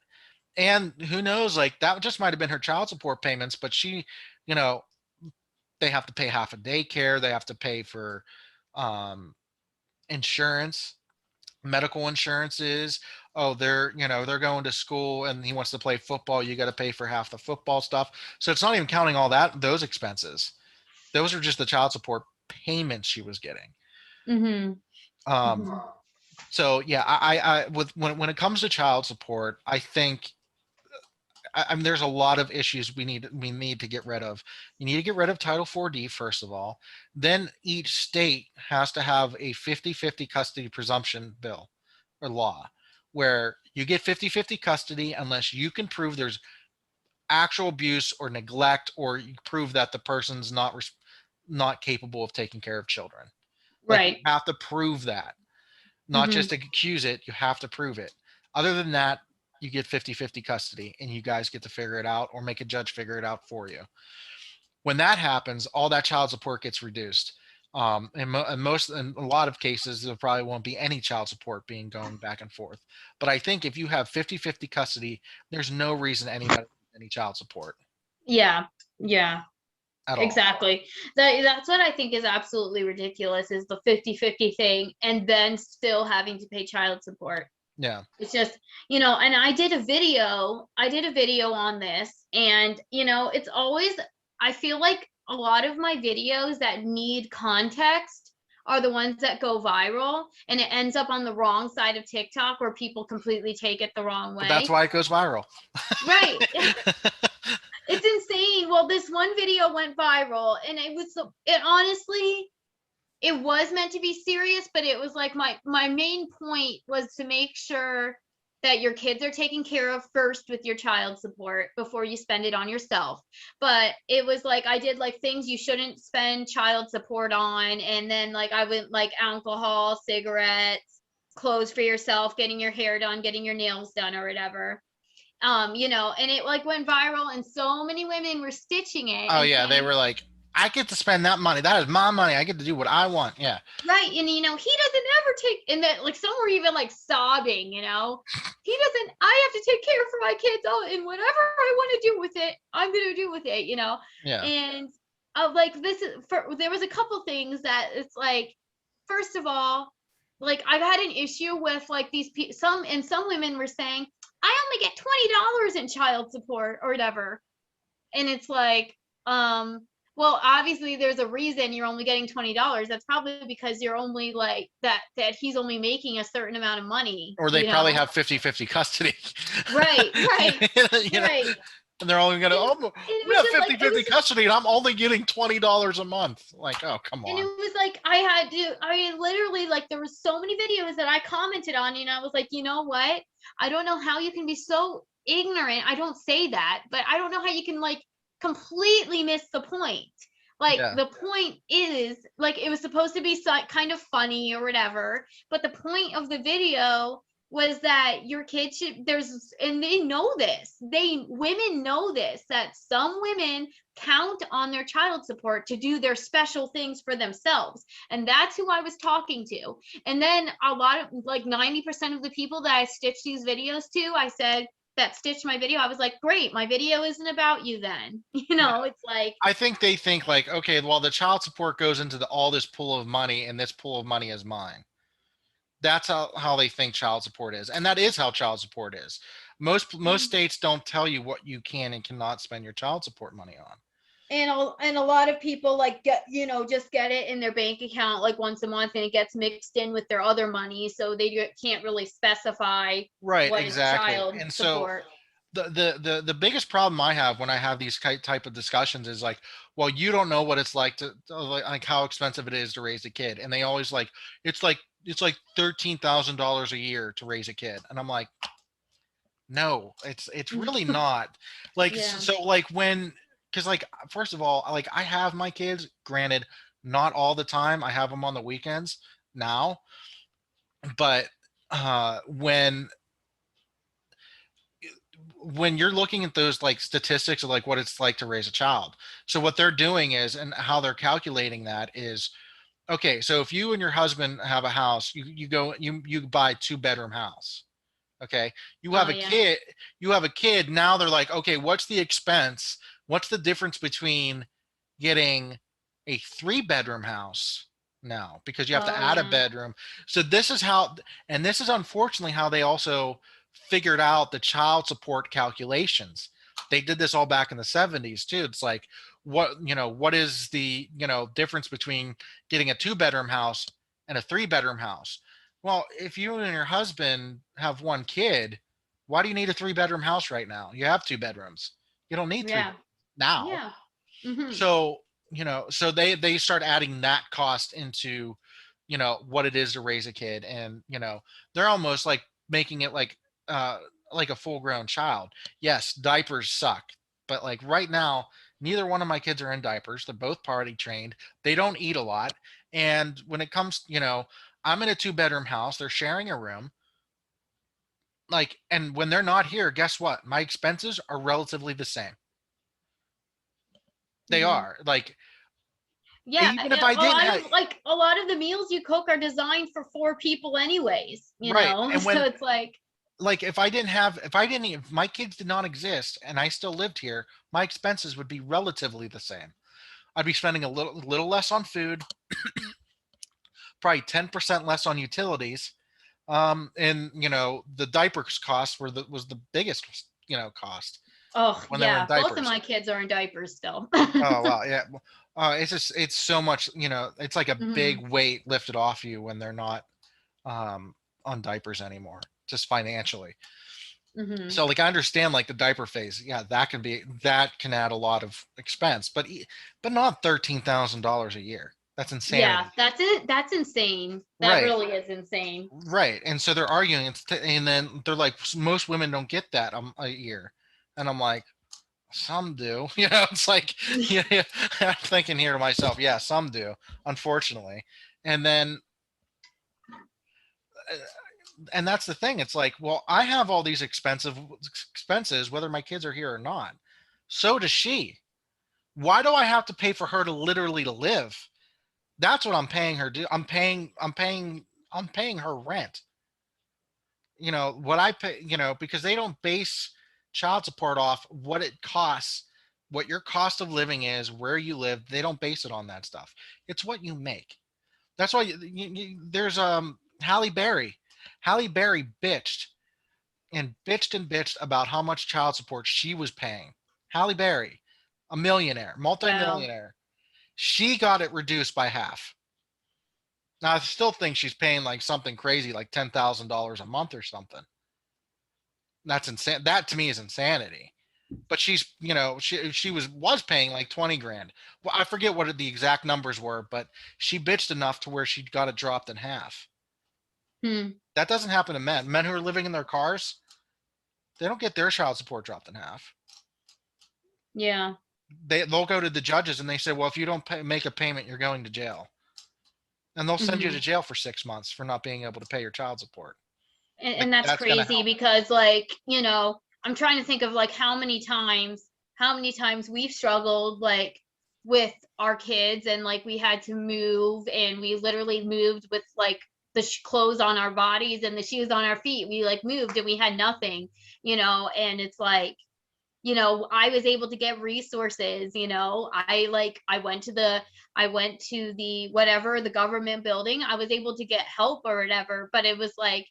And who knows, like that just might have been her child support payments, but you know, they have to pay half a daycare, they have to pay for um, insurance, medical insurances. Oh, they're going to school and he wants to play football, you got to pay for half the football stuff. So it's not even counting all those expenses. Those are just the child support payments she was getting. Hmm. um Hmm. so yeah, I with when it comes to child support, I think, I mean, there's a lot of issues we need to get rid of. You need to get rid of Title 4D, first of all. Then each state has to have a 50-50 custody presumption bill or law where you get 50-50 custody unless you can prove there's actual abuse or neglect, or you prove that the person's not capable of taking care of children. Like, you Right. have to prove that, not Hmm. just to accuse it, you have to prove it. Other than that, you get 50-50 custody and you guys get to figure it out or make a judge figure it out for you. When that happens, all that child support gets reduced. In a lot of cases, there probably won't be any child support being going back and forth. But I think if you have 50-50 custody, there's no reason anybody needs any child support Yeah. Yeah. at all. Exactly. That's what I think is absolutely ridiculous, is the 50-50 thing, and then still having to pay child support. Yeah. It's just, and I did a video on this, and it's always, I feel like a lot of my videos that need context are the ones that go viral, and it ends up on the wrong side of TikTok where people completely take it the wrong way. But that's why it goes viral. Right. It's insane. Well, this one video went viral, and it honestly, it was meant to be serious, but it was like my main point was to make sure that your kids are taken care of first with your child support before you spend it on yourself. But it was like, I did like things you shouldn't spend child support on, and then like I went like alcohol, cigarettes, clothes for yourself, getting your hair done, getting your nails done, or whatever. And it like went viral, and so many women were stitching it. Oh yeah, they were like, I get to spend that money. That is my money. I get to do what I want. Yeah. Right. And he doesn't ever take, and that like some were even like sobbing, he doesn't, I have to take care for my kids. Oh, and whatever I want to do with it, I'm gonna do with it, Yeah. And like there was a couple things that it's like, first of all, like I've had an issue with like some women were saying, I only get $20 in child support or whatever. And it's like, well, obviously there's a reason you're only getting $20. That's probably because you're only like that he's only making a certain amount of money. Or they probably have 50-50 custody. Right. Right. And they're only gonna, we have 50-50 custody, and I'm only getting $20 a month. Like, oh, come on. And it was like I literally, like, there were so many videos that I commented on, and I was like, you know what? I don't know how you can be so ignorant. I don't say that, but I don't know how you can like completely miss the point. Like, the point is, like, it was supposed to be kind of funny or whatever, but the point of the video was that your kids and they know this, women know this, that some women count on their child support to do their special things for themselves. And that's who I was talking to. And then a lot of, like 90% of the people that I stitched these videos to, I said, that stitched my video, I was like, great, my video isn't about you then. It's like, I think they think like, okay, well, the child support goes into all this pool of money, and this pool of money is mine. That's how they think child support is. And that is how child support is. Most states don't tell you what you can and cannot spend your child support money on. And a lot of people like just get it in their bank account like once a month, and it gets mixed in with their other money, so they can't really specify right, what exactly. Child and support. So the biggest problem I have when I have these type of discussions is like, well, you don't know what it's like to like how expensive it is to raise a kid, and they always like it's like $13,000 a year to raise a kid, and I'm like, no, it's really not. Like, so like because like, first of all, like I have my kids, granted, not all the time. I have them on the weekends now, but when you're looking at those like statistics of like what it's like to raise a child, so what they're doing is, and how they're calculating that is, okay, so if you and your husband have a house, you go, you buy 2-bedroom house. Okay. You have a kid. Now they're like, okay, what's the expense? What's the difference between getting a 3-bedroom house now? Because you have to add a bedroom. So this is how, and this is unfortunately how they also figured out the child support calculations. They did this all back in the 70s too. It's like, what is the, difference between getting a 2-bedroom house and a 3-bedroom house? Well, if you and your husband have one kid, why do you need a 3-bedroom house right now? You have 2 bedrooms. You don't need 3 now. Yeah. Mm-hmm. So, so they start adding that cost into, what it is to raise a kid. And, they're almost like making it like a full-grown child. Yes, diapers suck. But like right now, neither one of my kids are in diapers. They're both potty trained. They don't eat a lot. And when it comes, I'm in a 2-bedroom house. They're sharing a room. Like, and when they're not here, guess what? My expenses are relatively the same. They are like, Yeah, even if I didn't have, like a lot of the meals you cook are designed for 4 people anyways, right, and So when, it's like, if my kids did not exist and I still lived here, my expenses would be relatively the same. I'd be spending a little less on food, probably 10% less on utilities. And the diapers cost was the biggest, cost oh when they were in yeah, both of diapers. my kids are in diapers still. Oh wow, yeah. It's so much, it's like a Hmm. big weight lifted off you when they're not um on diapers anymore, just financially. Hmm. So like I understand like the diaper phase, yeah, that can add a lot of expense, but not $13,000 a year. That's Yeah, insanity. that's it. That's insane. That Right. really is insane. Right. And so they're arguing, and then they're like, most women don't get that a year. And I'm like, some do. It's like, yeah, yeah. I'm thinking here to myself, yeah, some do, unfortunately. And then, uh, and that's the thing. It's like, well, I have all these expenses, whether my kids are here or not. So does she. Why do I have to pay for her to literally to live? That's what I'm paying her. I'm paying her rent. What I pay, because they don't base child support off what it costs, what your cost of living is, where you live. They don't base it on that stuff. It's what you make. That's why there's Halle Berry. Halle Berry bitched about how much child support she was paying. Halle Berry, a millionaire, Wow. multimillionaire. She got it reduced by half. Now I still think she's paying like something crazy, like $10,000 a month or something. That's insane. That to me is insanity. But she was paying like 20 grand. Well, I forget what the exact numbers were, but she bitched enough to where she got it dropped in half. Hmm. That doesn't happen to men. Men who are living in their cars, they don't get their child support dropped in half. Yeah. They'll go to the judges and they say, well, if you don't make a payment, you're going to jail, and they'll send you Hmm. to jail for 6 months for not being able to pay your child support. Like And that's that's gonna crazy help. because I'm trying to think of like how many times we've struggled like with our kids, and like we had to move, and we literally moved with like the clothes on our bodies and the shoes on our feet. We like moved and we had nothing, and it's like, I was able to get resources. I went to the whatever, the government building. I was able to get help or whatever, but it was like,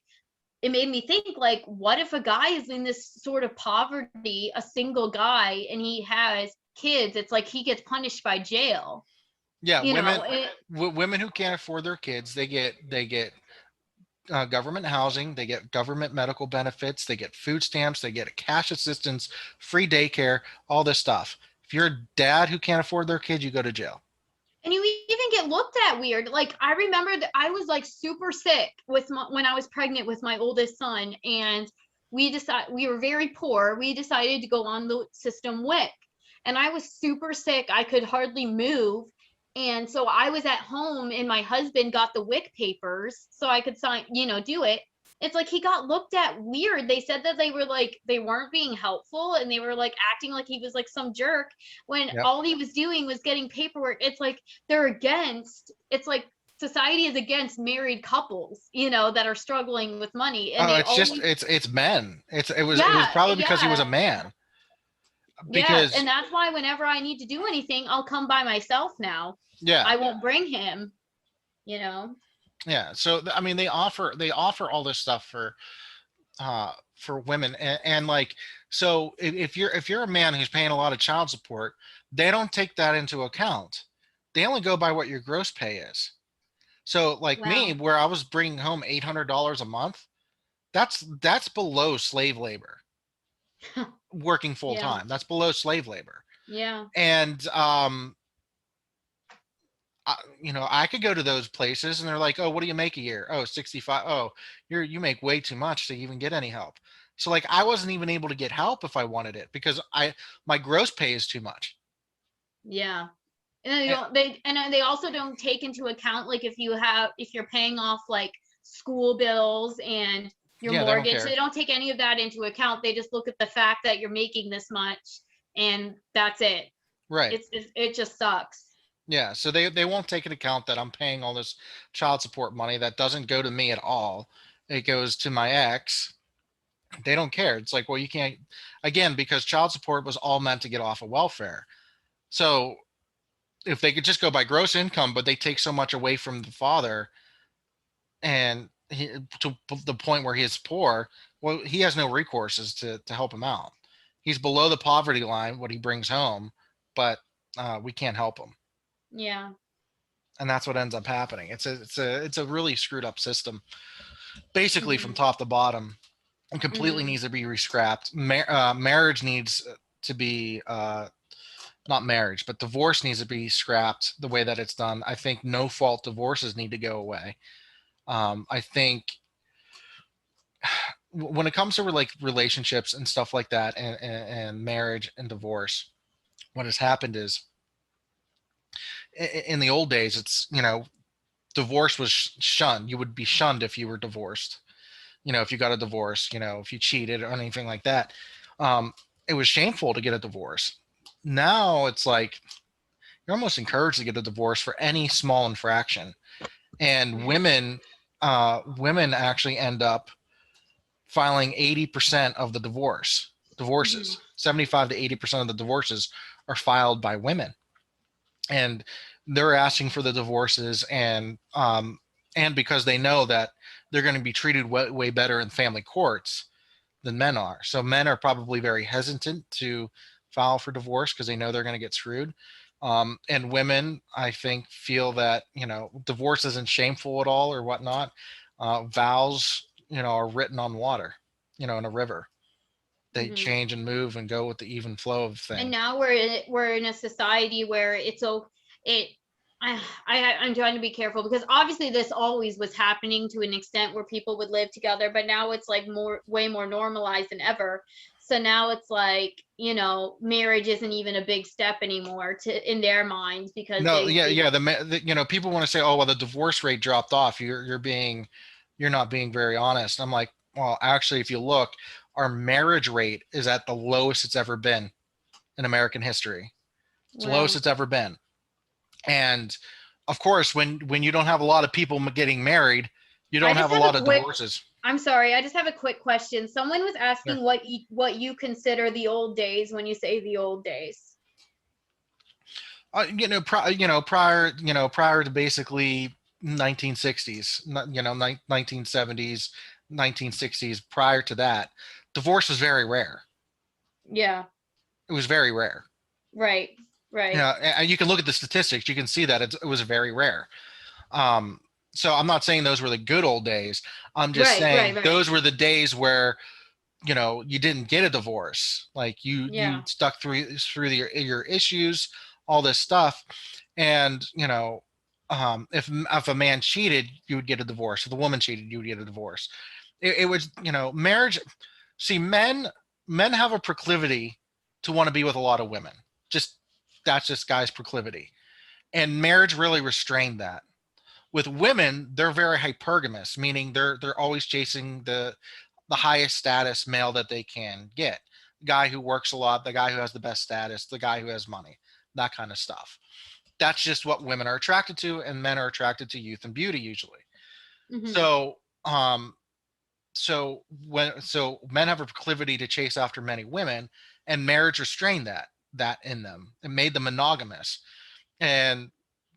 it made me think, like, what if a guy is in this sort of poverty, a single guy, and he has kids? It's like he gets punished by jail. Yeah, You know, women it, women who can't afford their kids, they get government housing, they get government medical benefits, they get food stamps, they get cash assistance, free daycare, all this stuff. If you're a dad who can't afford their kid, you go to jail. and you even get looked at weird. Like, I remember that I was like super sick when I was pregnant with my oldest son, and we were very poor. We decided to go on the system WIC, and I was super sick. I could hardly move. And so I was at home, and my husband got the WIC papers so I could sign, do it. It's like he got looked at weird. They said that they weren't being helpful, and they were like acting like he was like some jerk when Yep. all he was doing was getting paperwork. It's like society is against married couples, that are struggling with money, and Oh, they it's just always, it's men. It was yeah, probably because he was a yeah, man. yeah. Because And that's why whenever I need to do anything, I'll come by myself now. yeah, I won't bring him, you know. yeah. So I mean, they offer all this stuff for women, and like, so if you're a man who's paying a lot of child support, they don't take that into account. They only go by what your gross pay is. So like me, Wow. where I was bringing home $800 a month, that's below slave labor. Working full Yeah, time, that's below slave labor. yeah. And I could go to those places and they're like, oh, what do you make a year? Oh, 65. Oh, you make way too much to even get any help. So like I wasn't even able to get help if I wanted it because my gross pay is too much. Yeah. And then And, they also don't take into account, like, if you're paying off like school bills and your yeah, they don't mortgage. care. They don't take any of that into account. They just look at the fact that you're making this much, and that's it. Right. It just sucks. Yeah, so they won't take into account that I'm paying all this child support money that doesn't go to me at all. It goes to my ex. They don't care. It's like, well, you can't, again, because child support was all meant to get off of welfare. So if they could just go by gross income, but they take so much away from the father, and to the point where he is poor, well, he has no recourses to help him out. He's below the poverty line, what he brings home, but we can't help him. Yeah. And that's what ends up happening. It's a really screwed up system, basically from Hmm. top to bottom. It completely Hmm. needs to be rescrapped. Marriage needs to be not marriage, but divorce needs to be scrapped the way that it's done. I think no fault divorces need to go away. I think when it comes to like relationships and stuff like that, and marriage and divorce, what has happened is in the old days, it's, divorce was shunned. You would be shunned if you were divorced. If you got a divorce, if you cheated or anything like that, um, it was shameful to get a divorce. Now it's like you're almost encouraged to get a divorce for any small infraction, and women actually end up filing 80% of the Hmm. divorces. 75 to 80% of the divorces are filed by women, and they're asking for the divorces, and because they know that they're going to be treated way better in family courts than men are. So men are probably very hesitant to file for divorce because they know they're going to get screwed. And women, I think, feel that divorce isn't shameful at all or whatnot. Vows, are written on water, in a river. They Hmm. change and move and go with the even flow of And things. now we're in a society where it I'm trying to be careful because obviously this always was happening to an extent where people would live together, but now it's like way more normalized than ever. So now it's like, marriage isn't even a big step anymore to in their minds because No, yeah, they yeah. People want to say, "Oh, well, the divorce rate dropped off." You're not being very honest. I'm like, well, actually, if you look, our marriage rate is at the lowest it's ever been in American history. It's the lowest well, it's ever been. And of course, when you don't have a lot of people getting married, you I don't just have a have a lot of quick divorces. I'm sorry, I just have a quick question. Someone was Yeah. asking what you consider the old days when you say the old days. Prior to basically 1960s, 1970s, 1960s. Prior to that, divorce was very rare. Yeah, It was very rare. right, right. Yeah, and you can look at the statistics. You can see that it was very rare. Um, so I'm not saying those were the good old days. I'm just Right, right, saying right. those were the days where you didn't get a divorce. Like you Yeah. stuck through your issues, all this stuff, and if a man cheated, you would get a divorce. If the woman cheated, you would get a divorce. It was marriage. See, men have a proclivity to want to be with a lot of women. Just that's just guys' proclivity, and marriage really restrained that. With women, they're very hypergamous, meaning they're always chasing the highest status male that they can get. The guy who works a lot, the guy who has the best status, the guy who has money, that kind of stuff. That's just what women are attracted to, and men are attracted to youth and beauty usually. Hmm. So, so men have a proclivity to chase after many women, and marriage restrained that in them. It made them monogamous, and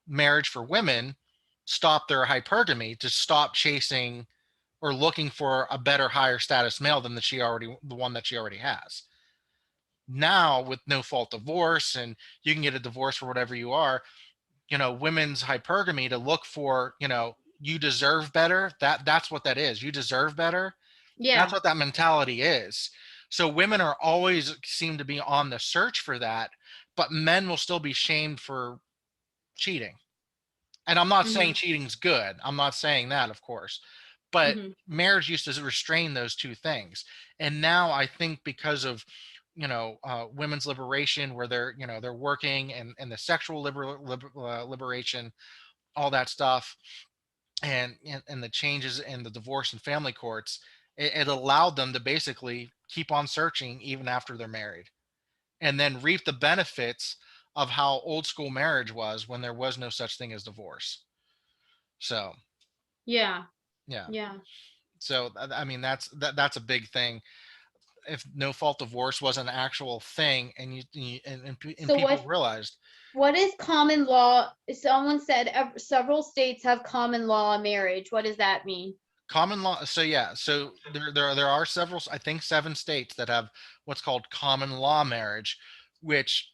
marriage for women stopped their hypergamy to stop chasing or looking for a better, higher status male than the one that she already has. Now, with no fault divorce, and you can get a divorce for whatever you are, women's hypergamy to look for, you deserve better. That's what that is. You deserve better. That's Yeah. what that mentality is. So women are always seem to be on the search for that, but men will still be shamed for cheating. And I'm not saying Hmm. cheating's good. I'm not saying that, of course. But Hmm. marriage used to restrain those two things. And now I think because of women's liberation, where they're working, and the sexual liberation, all that stuff, and the changes in the divorce and family courts, it allowed them to basically keep on searching even after they're married, and then reap the benefits of how old school marriage was when there was no such thing as divorce. So Yeah. yeah. Yeah. So I mean that's a big thing. If no fault divorce was an actual thing, and and So people realized what is common law? Someone said several states have common law marriage. What does that mean? common law. So yeah, so there are several, I think 7 states that have what's called common law marriage, which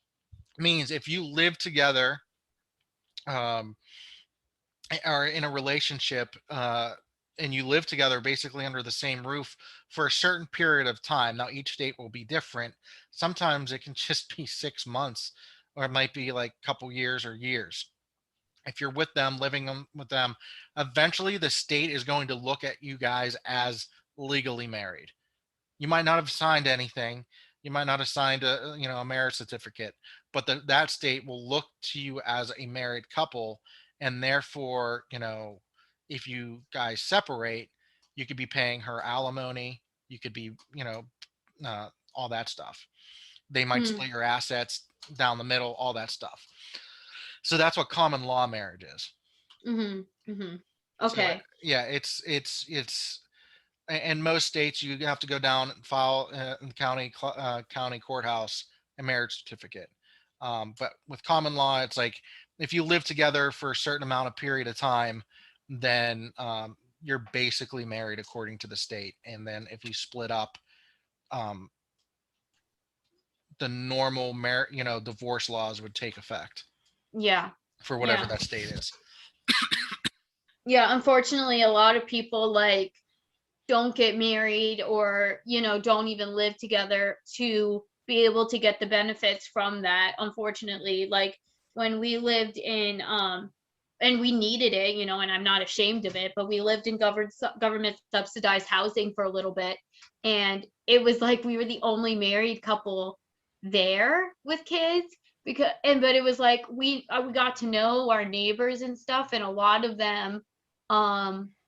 means if you live together, um, are in a relationship, and you live together basically under the same roof for a certain period of time. Now each state will be different. Sometimes it can just be 6 months, or it might be like a couple years or years. If you're with them, with them, eventually the state is going to look at you guys as legally married. You might not have signed anything. You might not have signed a marriage certificate, but that state will look to you as a married couple, and therefore, if you guys separate, you could be paying her alimony. You could be, all that stuff. They might Hmm. split your assets down the middle, all that stuff. So that's what common law marriage is. Mm-hmm. Mm-hmm. So Okay. yeah, it's in most states you have to go down and file in the county courthouse a marriage certificate. But with common law, it's like if you live together for a certain amount of period of time, then you're basically married according to the state. And then if you split up, um, the normal divorce laws would take effect Yeah. for whatever Yeah. that state is. Yeah. Unfortunately, a lot of people like don't get married or, don't even live together to be able to get the benefits from that. Unfortunately, like when we lived in, and we needed it, and I'm not ashamed of it, but we lived in government subsidized housing for a little bit. And it was like we were the only married couple there with kids but it was like we got to know our neighbors and stuff, and a lot of them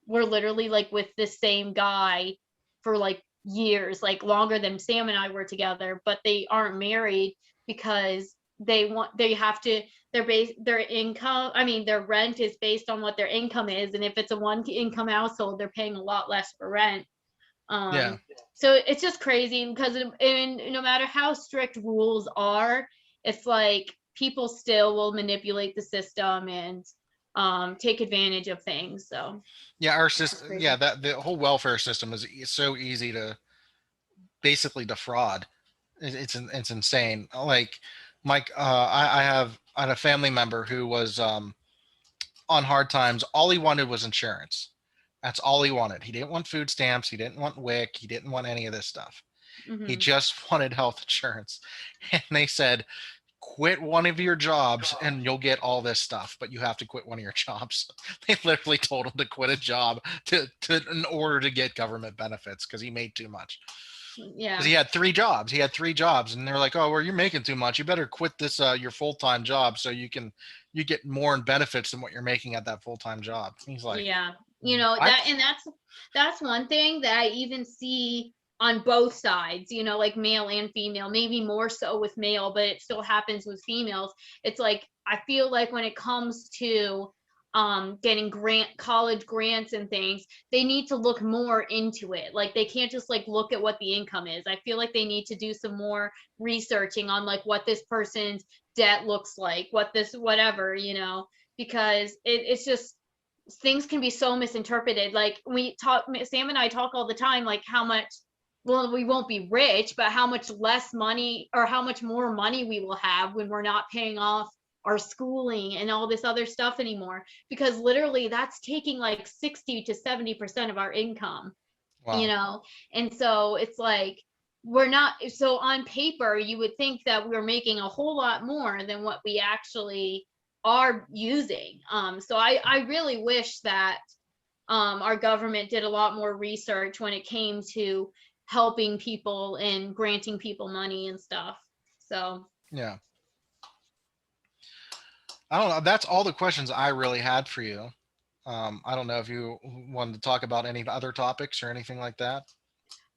were literally like with the same guy for like years, like longer than Sam and I were together, but they aren't married because they have to their income, I mean their rent is based on what their income is, and if it's a one income household, they're paying a lot less for rent. Yeah. So it's just crazy because no matter how strict rules are, it's like people still will manipulate the system and take advantage of things. So Yeah, our that's system. Yeah, crazy. that the whole welfare system is so easy to basically defraud. It's insane. Like Mike, I had a family member who was on hard times. All he wanted was insurance. That's all he wanted. He didn't want food stamps. He didn't want WIC. He didn't want any of this stuff. He Hmm. just wanted health insurance. And they said, quit one of your jobs and you'll get all this stuff, but you have to quit one of your jobs. They literally told him to quit a job in order to get government benefits because he made too much. Because Yeah. he had 3 jobs. He had 3 jobs, and they're like, "Oh, well, you're making too much. You better quit this your full time job so you get more in benefits than what you're making at that full time job." He's like, Yeah. "What?" That, and that's one thing that I even see on both sides, like male and female, maybe more so with male, but it still happens with females. It's like I feel like when it comes to getting college grants and things, they need to look more into it. Like they can't just like look at what the income is. I feel like they need to do some more researching on like what this person's debt looks like, what this whatever, because it's just things can be so misinterpreted. Like Sam and I talk all the time, like how much, well, we won't be rich, but how much less money or how much more money we will have when we're not paying off our schooling and all this other stuff anymore. Because literally that's taking like 60 to 70% of our income, you Wow. know? And so it's like, we're not, so on paper, you would think that we're making a whole lot more than what we actually are using. So I really wish that our government did a lot more research when it came to helping people and granting people money and stuff. So Yeah. I don't know. That's all the questions I really had for you. I don't know if you wanted to talk about any other topics or anything like that.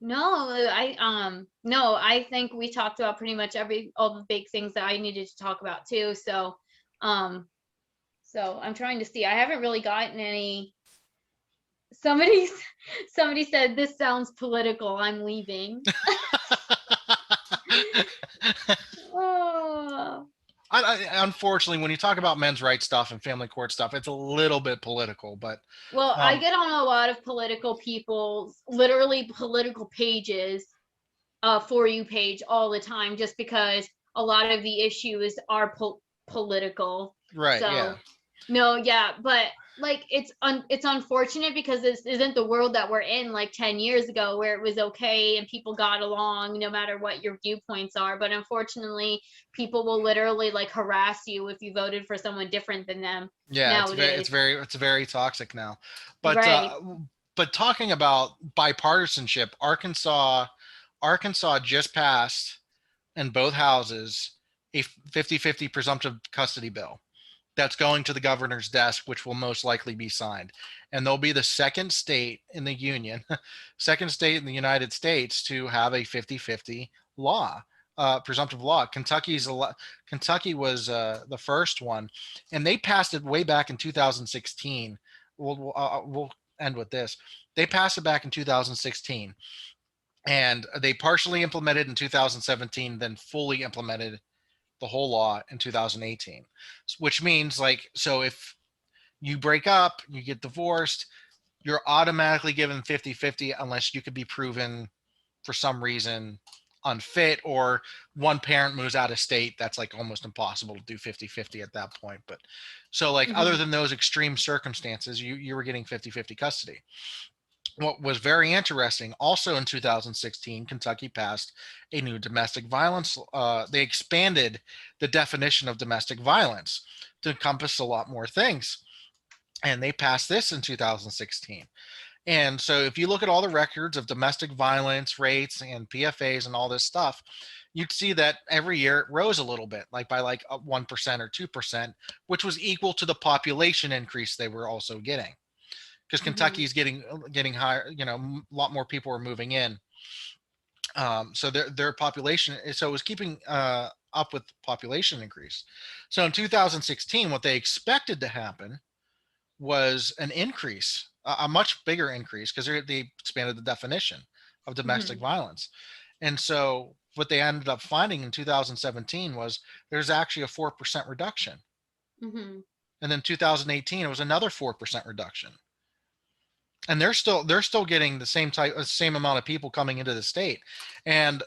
No, no, I think we talked about pretty much all the big things that I needed to talk about too. Um, so I'm trying to see. I haven't really gotten any. Somebody, somebody said this sounds political. I'm leaving. Oh. Unfortunately, when you talk about men's rights stuff and family court stuff, it's a little bit political. But Well, I um, get on a lot of political people's literally political pages, For You page all the time, just because a lot of the issues are political. right, yeah, So no, yeah, but like it's unfortunate because this isn't the world that we're in like 10 years ago where it was okay and people got along no matter what your viewpoints are. But unfortunately, people will literally like harass you if you voted for someone different than them yeah. nowadays. It's very toxic now. But Right. talking about bipartisanship, Arkansas just passed in both houses a 50-50 presumptive custody bill that's going to the governor's desk, which will most likely be signed. And they'll be the second state in the union, second state in the United States to have a 50-50 law, presumptive law. Kentucky was the first one, and they passed it way back in 2016. We'll end with this. They passed it back in 2016, and they partially implemented in 2017, then fully implemented the whole law in 2018, which means like, so if you break up, you get divorced, you're automatically given 50-50 unless you could be proven for some reason unfit, or one parent moves out of state. That's like almost impossible to do 50-50 at that point. But so like, other Hmm. than those extreme circumstances, you were getting 50-50 custody. What was very interesting, also in 2016, Kentucky passed a new domestic violence. They expanded the definition of domestic violence to encompass a lot more things. And they passed this in 2016. And so if you look at all the records of domestic violence rates and PFAs and all this stuff, you'd see that every year it rose a little bit, like by like 1% or 2%, which was equal to the population increase they were also getting, because Hmm. Kentucky's getting higher. A lot more people are moving in, so their population. So it was keeping up with population increase. So in 2016, what they expected to happen was an increase, a much bigger increase, because they expanded the definition of domestic Hmm. violence. And so what they ended up finding in 2017 was there's actually a 4% reduction, Hmm. and then 2018 it was another 4% reduction. And they're still getting the same amount of people coming into the state. And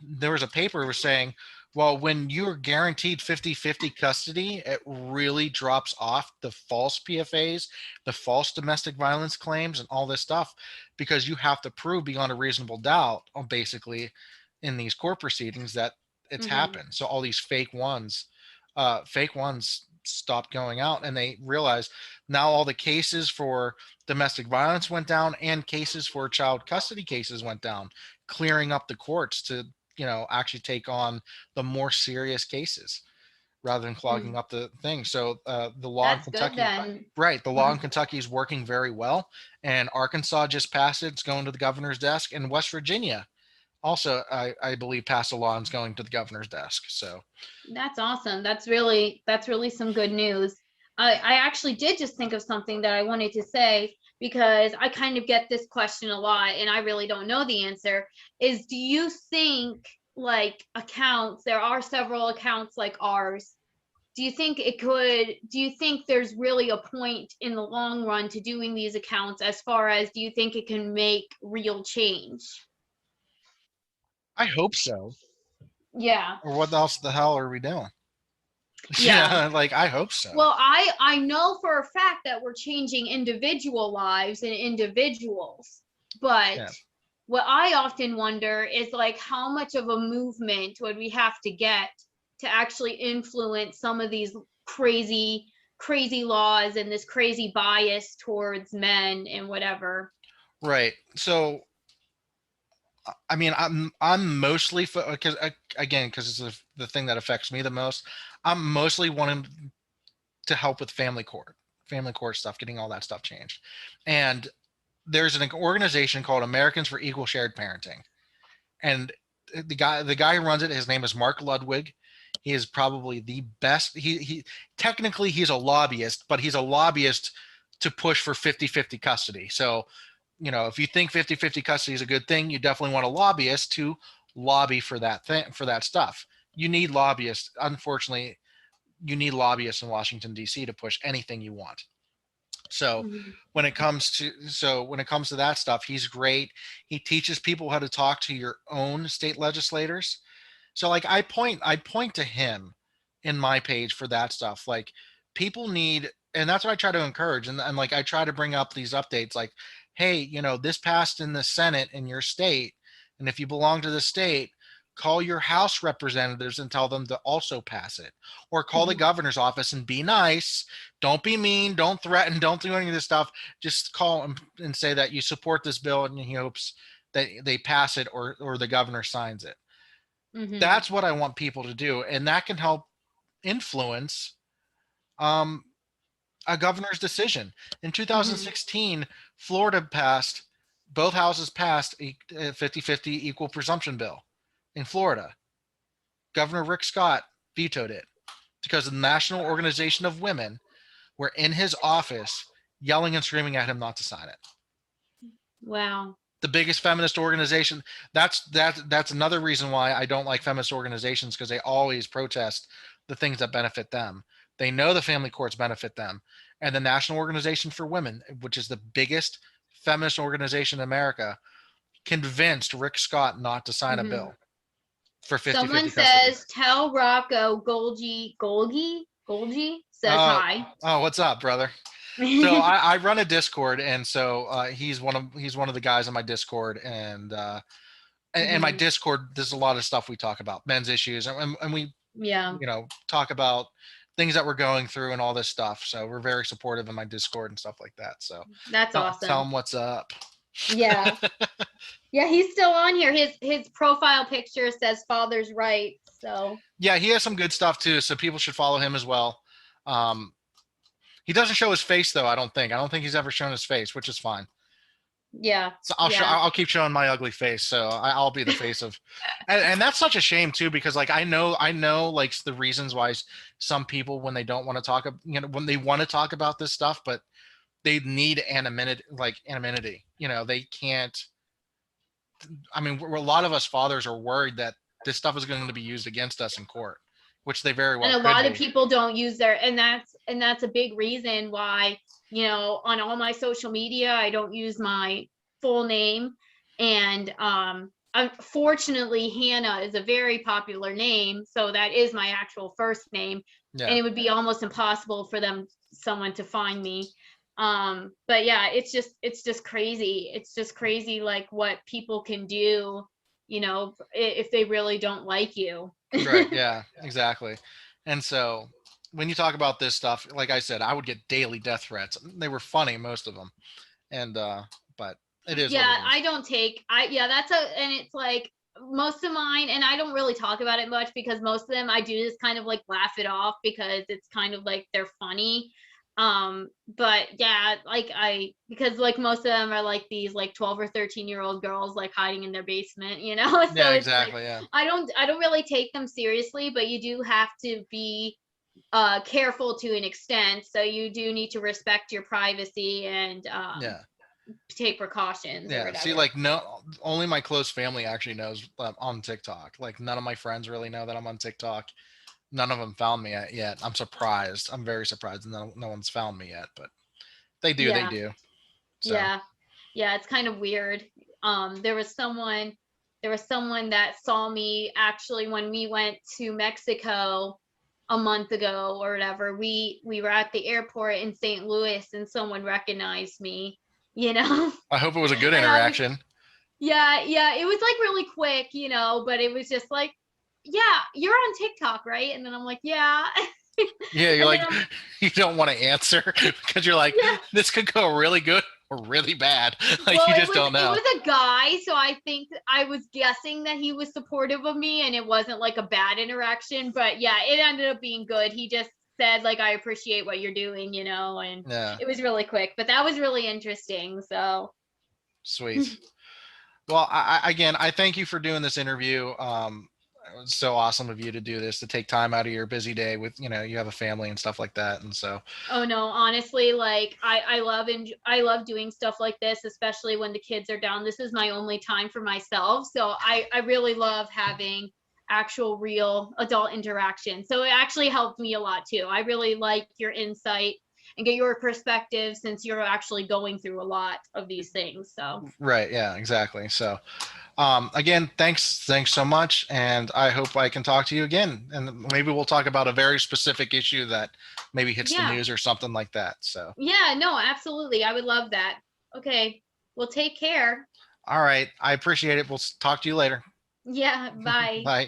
there was a paper was saying, well, when you're guaranteed 50-50 custody, it really drops off the false PFAs, the false domestic violence claims, and all this stuff, because you have to prove beyond a reasonable doubt, basically, in these court proceedings that it's Hmm. happened. So all these fake ones stopped going out, and they realized now all the cases for domestic violence went down, and cases for child custody cases went down, clearing up the courts to actually take on the more serious cases rather than clogging Mm. up the thing. So the law in That's good Kentucky, then. right, the law in Kentucky is working very well, and Arkansas just passed it. It's going to the governor's desk, and West Virginia also, I believe, passed a law and is going to the governor's desk. So That's awesome. That's really some good news. I actually did just think of something that I wanted to say because I kind of get this question a lot and I really don't know the answer. Is do you think like accounts, there are several accounts like ours. Do you think there's really a point in the long run to doing these accounts as far as do you think it can make real change? I hope so. Yeah. Or what else the hell are we doing? Yeah. Yeah, like, I hope so. Well, I know for a fact that we're changing individual lives and individuals, but Yeah. what I often wonder is like how much of a movement would we have to get to actually influence some of these crazy laws and this crazy bias towards men and whatever. Right. So I mean, I'm mostly because again, because it's the thing that affects me the most. I'm mostly wanting to help with family court stuff, getting all that stuff changed, and there's an organization called Americans for Equal Shared Parenting, and the guy who runs it, his name is Mark Ludwig. He is probably the best. He technically he's a lobbyist, but he's a lobbyist to push for 50-50 custody. So, if you think 50-50 custody is a good thing, you definitely want a lobbyist to lobby for that thing, for that stuff. You need lobbyists. Unfortunately, you need lobbyists in Washington D.C. to push anything you want. So Mhm. when it comes to that stuff, he's great. He teaches people how to talk to your own state legislators. So like I point to him in my page for that stuff. Like people need, and that's what I try to encourage. And like I try to bring up these updates like, hey, this passed in the Senate in your state. And if you belong to the state, call your House representatives and tell them to also pass it. Or call the Mhm. governor's office and be nice. Don't be mean. Don't threaten. Don't do any of this stuff. Just call him and say that you support this bill and he hopes that they pass it or the governor signs it. Mhm. That's what I want people to do, and that can help influence um, a governor's decision. In Mhm. 2016, Florida passed, both houses passed a 50-50 equal presumption bill in Florida. Governor Rick Scott vetoed it because the National Organization of Women were in his office yelling and screaming at him not to sign it. Wow. The biggest feminist organization. That's another reason why I don't like feminist organizations, because they always protest the things that benefit them. They know the family courts benefit them, and the National Organization for Women, which is the biggest feminist organization in America, convinced Rick Scott not to sign a Mhm. bill for 50 Someone 50 custody. says, tell Rocco Golgi says Oh, hi. oh, what's up, brother? So I run a Discord, and so he's one of the guys on my Discord, and my Mhm. Discord, there's a lot of stuff we talk about, men's issues, and we, Yeah, talk about things that we're going through and all this stuff. So we're very supportive in my Discord and stuff like that. So that's tell awesome. them what's up. Yeah. Yeah, he's still on here. His profile picture says father's right. So, Yeah, he has some good stuff too. So people should follow him as well. Um, he doesn't show his face though. I don't think he's ever shown his face, which is fine. yeah. So Yeah. I'll keep showing my ugly face. So I'll be the face of, and that's such a shame too, because like I know like the reasons why some people, when they don't want to talk, when they want to talk about this stuff, but they need anonymity, like anonymity. They can't. I mean, a lot of us fathers are worried that this stuff is going to be used against us in court, which they very And well a could lot of be. people don't use their and that's a big reason why, on all my social media, I don't use my full name. And unfortunately, Hannah is a very popular name, so that is my actual first name. And Yeah. it would be almost impossible for someone to find me. But yeah, it's just crazy. It's just crazy, like what people can do, if they really don't like you. Right. Yeah. Exactly. And so when you talk about this stuff, like I said, I would get daily death threats. They were funny, most of them, and but it is what Yeah, it I is. don't take I yeah, and it's like most of mine, and I don't really talk about it much because most of them I do just kind of like laugh it off because it's kind of like they're funny. But yeah, like because like most of them are like these like 12 or 13-year-old girls like hiding in their basement, so Yeah. it's like Exactly. Yeah. I don't really take them seriously, but you do have to be careful to an extent, so you do need to respect your privacy and Yeah. take precautions or Yeah. See, whatever. like, no, only my close family actually knows on TikTok. Like, none of my friends really know that I'm on TikTok. None of them found me yet. I'm surprised. I'm very surprised. No one's found me yet, but they do. They Yeah, do. So yeah, yeah. It's kind of weird. There was someone that saw me actually when we went to Mexico a month ago or whatever. We were at the airport in St. Louis, and someone recognized me. You know, I hope it was a good and I was interaction. Yeah, yeah. It was like really quick, but it was just like, yeah, you're on TikTok, right? And then I'm like, yeah. Yeah, you're And then like, I'm you don't want to answer because you're like, yeah. this could go really good or really bad. Like, Well, you it just was don't it know. was a guy, so I think I was guessing that he was supportive of me and it wasn't like a bad interaction, but yeah, it ended up being good. He just said like I appreciate what you're doing, and Yeah. it was really quick, but that was really interesting. So, Sweet. Well, again, I thank you for doing this interview. It was so awesome of you to do this, to take time out of your busy day with, you have a family and stuff like that. And so, Oh no, honestly, like I love doing stuff like this, especially when the kids are down. This is my only time for myself. So I really love having actual real adult interaction. So it actually helped me a lot too. I really like your insight and get your perspective since you're actually going through a lot of these things. So right. Yeah, exactly. So, again, thanks so much. And I hope I can talk to you again. And maybe we'll talk about a very specific issue that maybe hits the yeah. news or something like that. So, Yeah, no, absolutely. I would love that. Okay. Well, take care. all right. I appreciate it. We'll talk to you later. Yeah, bye. Bye.